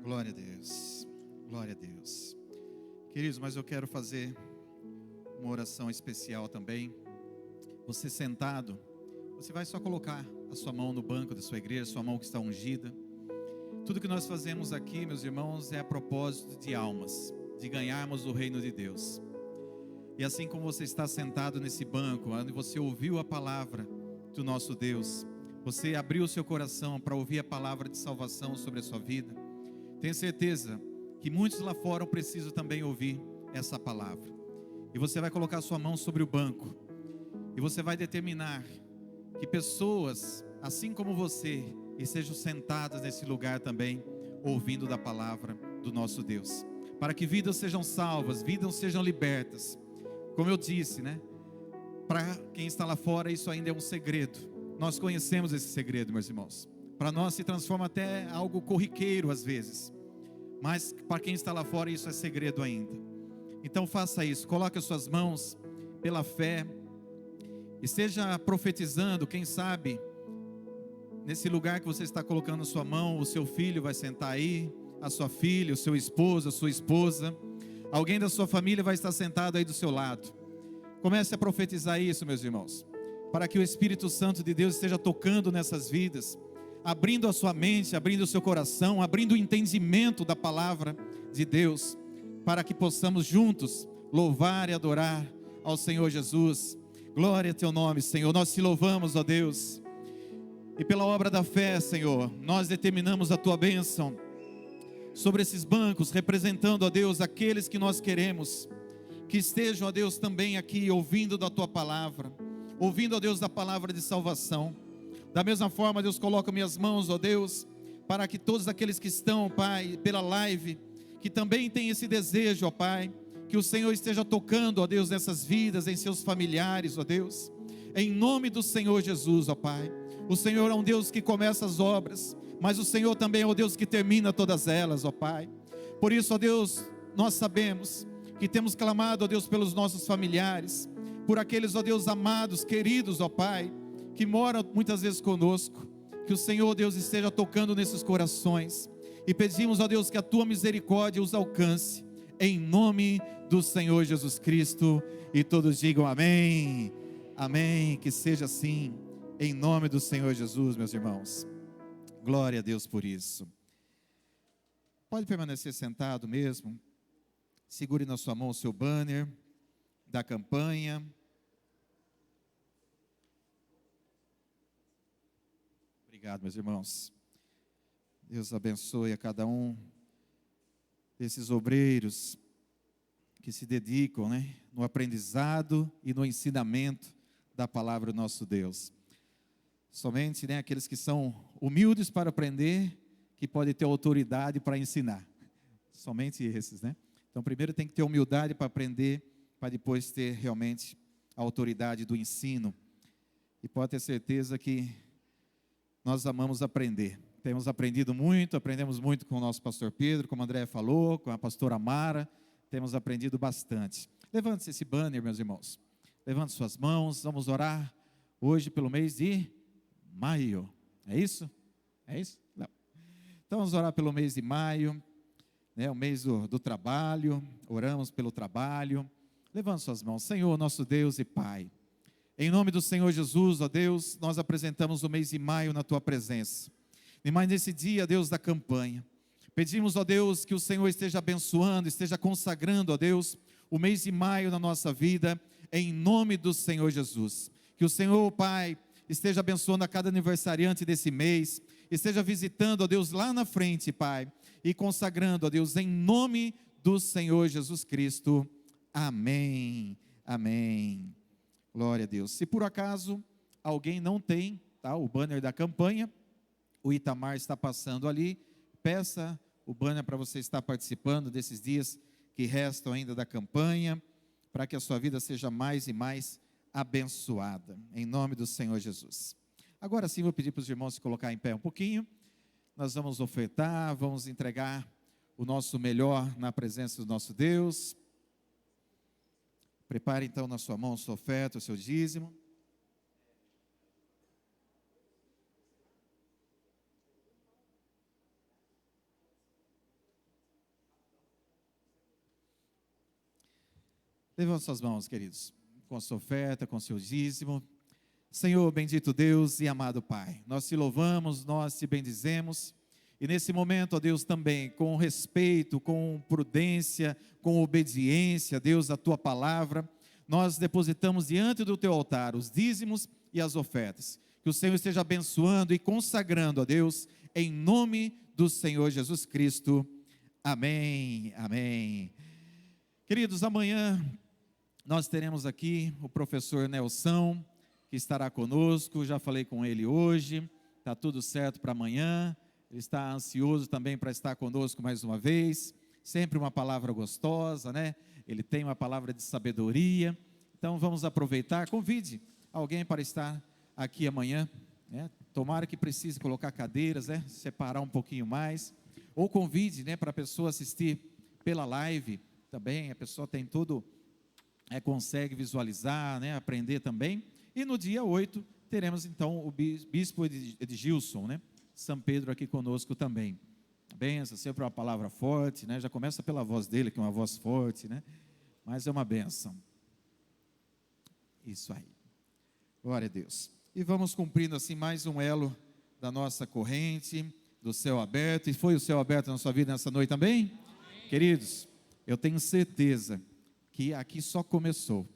Glória a Deus. Glória a Deus. Queridos, mas eu quero fazer uma oração especial também. Você sentado, você vai só colocar a sua mão no banco da sua igreja, sua mão que está ungida. Tudo que nós fazemos aqui, meus irmãos, é a propósito de almas, de ganharmos o reino de Deus. E assim como você está sentado nesse banco, onde você ouviu a palavra do nosso Deus, você abriu o seu coração para ouvir a palavra de salvação sobre a sua vida, tenho certeza que muitos lá fora precisam também ouvir essa palavra. E você vai colocar a sua mão sobre o banco, e você vai determinar que pessoas, assim como você, estejam sentadas nesse lugar também, ouvindo da palavra do nosso Deus, para que vidas sejam salvas, vidas sejam libertas. Como eu disse, né? Para quem está lá fora, isso ainda é um segredo. Nós conhecemos esse segredo, meus irmãos. Para nós se transforma até algo corriqueiro às vezes, mas para quem está lá fora, isso é segredo ainda. Então faça isso, coloque as suas mãos pela fé, e seja profetizando. Quem sabe, nesse lugar que você está colocando a sua mão, o seu filho vai sentar aí, a sua filha, o seu esposo, a sua esposa, alguém da sua família vai estar sentado aí do seu lado. Comece a profetizar isso, meus irmãos, para que o Espírito Santo de Deus esteja tocando nessas vidas, abrindo a sua mente, abrindo o seu coração, abrindo o entendimento da palavra de Deus, para que possamos juntos louvar e adorar ao Senhor Jesus. Glória a Teu nome, Senhor. Nós Te louvamos, ó Deus. E pela obra da fé, Senhor, nós determinamos a Tua bênção sobre esses bancos, representando, ó Deus, aqueles que nós queremos que estejam, ó Deus, também aqui ouvindo da Tua palavra, ouvindo, ó Deus, da palavra de salvação. Da mesma forma, Deus, coloca minhas mãos, ó Deus, para que todos aqueles que estão, Pai, pela live, que também têm esse desejo, ó Pai, que o Senhor esteja tocando, ó Deus, nessas vidas, em seus familiares, ó Deus, em nome do Senhor Jesus, ó Pai. O Senhor é um Deus que começa as obras, mas o Senhor também é o Deus que termina todas elas, ó Pai. Por isso, ó Deus, nós sabemos que temos clamado, ó Deus, pelos nossos familiares, por aqueles, ó Deus, amados, queridos, ó Pai, que moram muitas vezes conosco. Que o Senhor, Deus, esteja tocando nesses corações, e pedimos, ó Deus, que a Tua misericórdia os alcance, em nome do Senhor Jesus Cristo. E todos digam amém, amém, que seja assim, em nome do Senhor Jesus, meus irmãos. Glória a Deus por isso. Pode permanecer sentado mesmo. Segure na sua mão o seu banner da campanha. Obrigado, meus irmãos. Deus abençoe a cada um desses obreiros que se dedicam, né, no aprendizado e no ensinamento da palavra do nosso Deus. Somente, né, aqueles que são humildes para aprender, que podem ter autoridade para ensinar. Somente esses, né? Então, primeiro tem que ter humildade para aprender, para depois ter realmente a autoridade do ensino. E pode ter certeza que nós amamos aprender. Temos aprendido muito, aprendemos muito com o nosso pastor Pedro, como a André falou, com a pastora Mara, temos aprendido bastante. Levante esse banner, meus irmãos. Levante suas mãos, vamos orar hoje pelo mês de maio. É isso? É isso? Não. Então vamos orar pelo mês de maio, né, o mês do trabalho, oramos pelo trabalho. Levante suas mãos. Senhor, nosso Deus e Pai, em nome do Senhor Jesus, ó Deus, nós apresentamos o mês de maio na Tua presença. E mais nesse dia, Deus, da campanha, pedimos, ó Deus, que o Senhor esteja abençoando, esteja consagrando, ó Deus, o mês de maio na nossa vida, em nome do Senhor Jesus. Que o Senhor, Pai, esteja abençoando a cada aniversariante desse mês, esteja visitando, ó Deus, lá na frente, Pai, e consagrando, ó Deus, em nome do Senhor Jesus Cristo. Amém, amém. Glória a Deus. Se por acaso alguém não tem, tá, o banner da campanha, o Itamar está passando ali, peça o banner para você estar participando desses dias que restam ainda da campanha, para que a sua vida seja mais e mais abençoada, em nome do Senhor Jesus. Agora sim, vou pedir para os irmãos se colocar em pé um pouquinho, nós vamos ofertar, vamos entregar o nosso melhor na presença do nosso Deus. Prepare então na sua mão a sua oferta, o seu dízimo. Levante suas mãos, queridos, com a sua oferta, com o seu dízimo. Senhor, bendito Deus e amado Pai, nós te louvamos, nós te bendizemos. E nesse momento, ó Deus, também, com respeito, com prudência, com obediência, Deus, a Tua palavra, nós depositamos diante do Teu altar os dízimos e as ofertas. Que o Senhor esteja abençoando e consagrando, ó Deus, em nome do Senhor Jesus Cristo. Amém, amém. Queridos, amanhã nós teremos aqui o professor Nelson, que estará conosco, já falei com ele hoje, está tudo certo para amanhã. Ele está ansioso também para estar conosco mais uma vez, sempre uma palavra gostosa, né? Ele tem uma palavra de sabedoria, então vamos aproveitar, convide alguém para estar aqui amanhã, né? Tomara que precise colocar cadeiras, né? Separar um pouquinho mais, ou convide, né, para a pessoa assistir pela live também, a pessoa tem tudo, consegue visualizar, né? Aprender também, e no dia 8 teremos então o bispo Edgilson, né? São Pedro aqui conosco também. Benção, sempre uma palavra forte, né? Já começa pela voz dele, que é uma voz forte, né? Mas é uma benção. Isso aí. Glória a Deus. E vamos cumprindo assim mais um elo da nossa corrente, do céu aberto. E foi o céu aberto na sua vida nessa noite também? Amém. Queridos, eu tenho certeza que aqui só começou.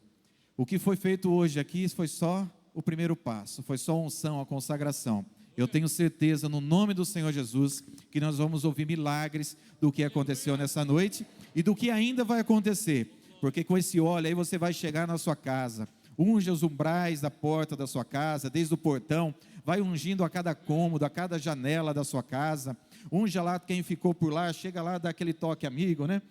O que foi feito hoje aqui foi só o primeiro passo, foi só a unção, a consagração. Eu tenho certeza, no nome do Senhor Jesus, que nós vamos ouvir milagres do que aconteceu nessa noite e do que ainda vai acontecer, porque com esse óleo aí você vai chegar na sua casa, unja os umbrais da porta da sua casa, desde o portão, vai ungindo a cada cômodo, a cada janela da sua casa, unja lá quem ficou por lá, chega lá, dá aquele toque amigo, né?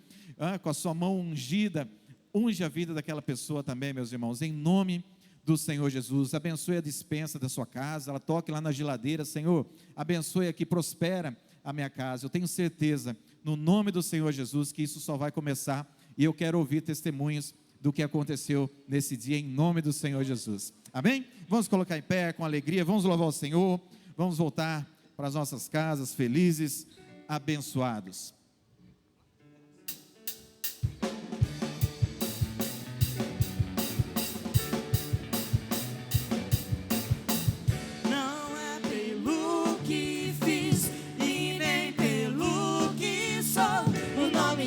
Com a sua mão ungida, unge a vida daquela pessoa também, meus irmãos, em nome do Senhor Jesus. Abençoe a despensa da sua casa, ela toque lá na geladeira. Senhor, abençoe aqui, prospera a minha casa. Eu tenho certeza, no nome do Senhor Jesus, que isso só vai começar, e eu quero ouvir testemunhos do que aconteceu nesse dia, em nome do Senhor Jesus. Amém? Vamos colocar em pé com alegria, vamos louvar o Senhor, vamos voltar para as nossas casas felizes, abençoados.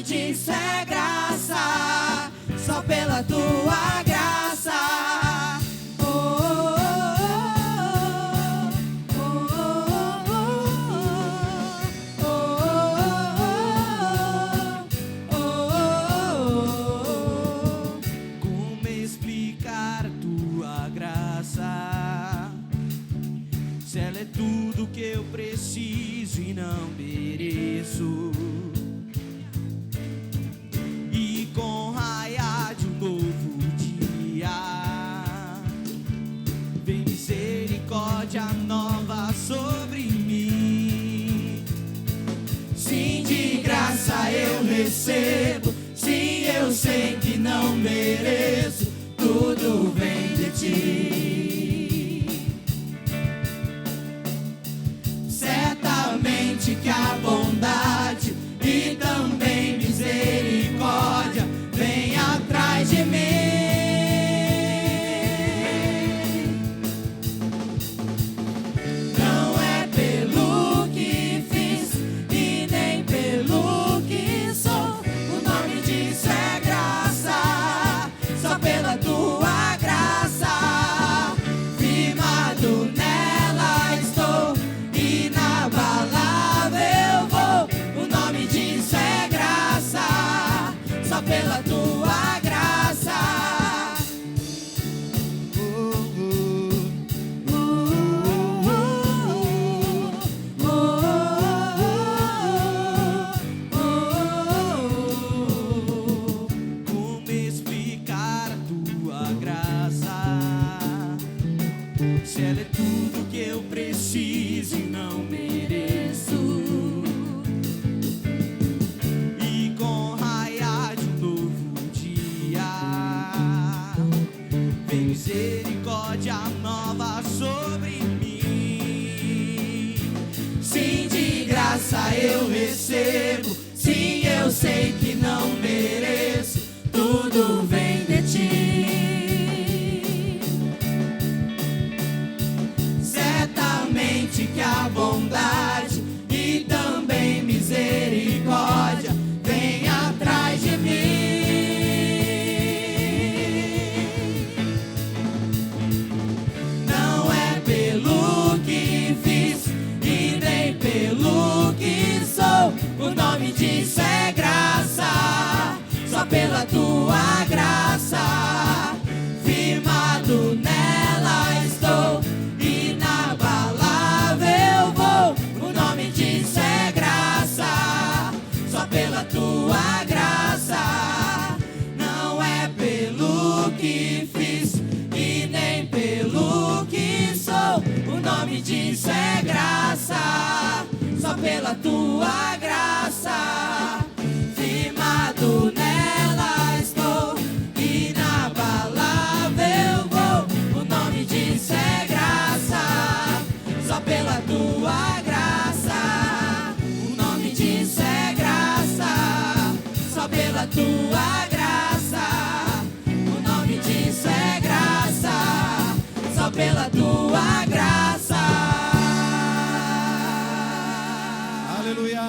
Isso é graça, só pela tua graça. Oh, oh, oh, oh, oh, oh. é tudo que eu preciso e não mereço. E com o raiar de um novo dia, vem misericórdia nova sobre mim. Sim, de graça eu recebo. Sim, eu sei que não mereço. Tudo vem de ti. Certamente que a bondade e também misericórdia vem atrás de mim. Não é pelo que fiz e nem pelo que sou. O nome disso é graça. Só pela tua graça, firmado nela estou, inabalável vou. O nome disso é graça, só pela tua graça. Como explicar a tua graça, se ela é tudo que eu preciso e não mereço? E com o raiar de um novo dia, vem misericórdia nova sobre mim. Sim, de graça eu recebo. Sim, eu sei que não mereço. Tudo vem de ti. Certamente que a bondade e também misericórdia vem atrás de mim. Não é pelo que fiz e nem pelo que sou. O nome disso é graça. Só pela tua graça, firmado nela estou, inabalável vou. O nome disso é graça. Só pela tua graça. Não é pelo que fiz e nem pelo que sou. O nome disso é graça. Só pela tua graça, firmado nela estou, inabalável vou. O nome disso é graça. Só pela tua graça. O nome disso é graça. Só pela tua graça. O nome disso é graça. Só pela tua graça. Aleluia.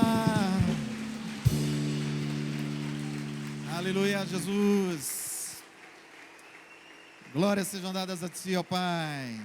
Aleluia, Jesus. Glórias sejam dadas a ti, ó Pai.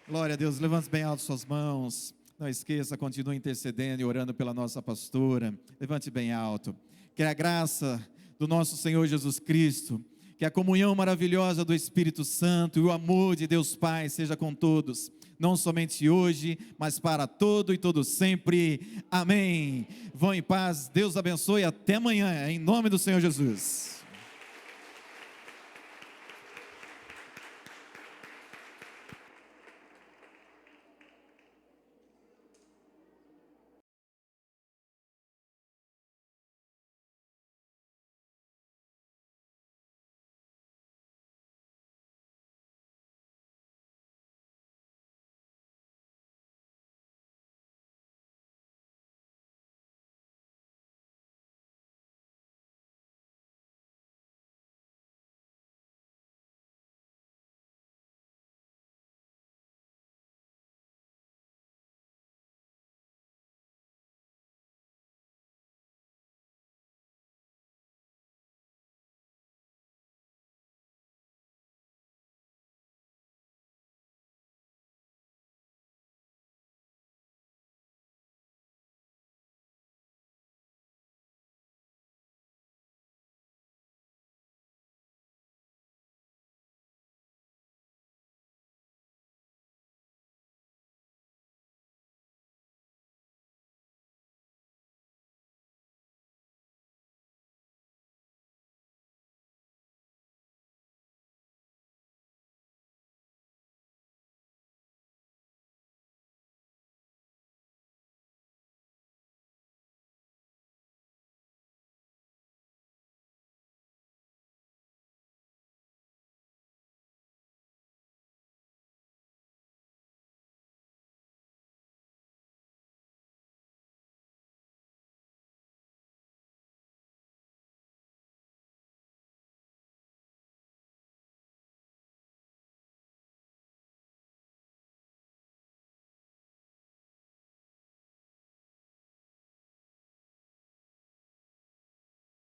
Glória a Deus. Levante bem alto suas mãos. Não esqueça, continue intercedendo e orando pela nossa pastora. Levante bem alto. Que a graça do nosso Senhor Jesus Cristo, que a comunhão maravilhosa do Espírito Santo e o amor de Deus Pai seja com todos, não somente hoje, mas para todo e todo sempre. Amém. Vão em paz, Deus abençoe, até amanhã, em nome do Senhor Jesus.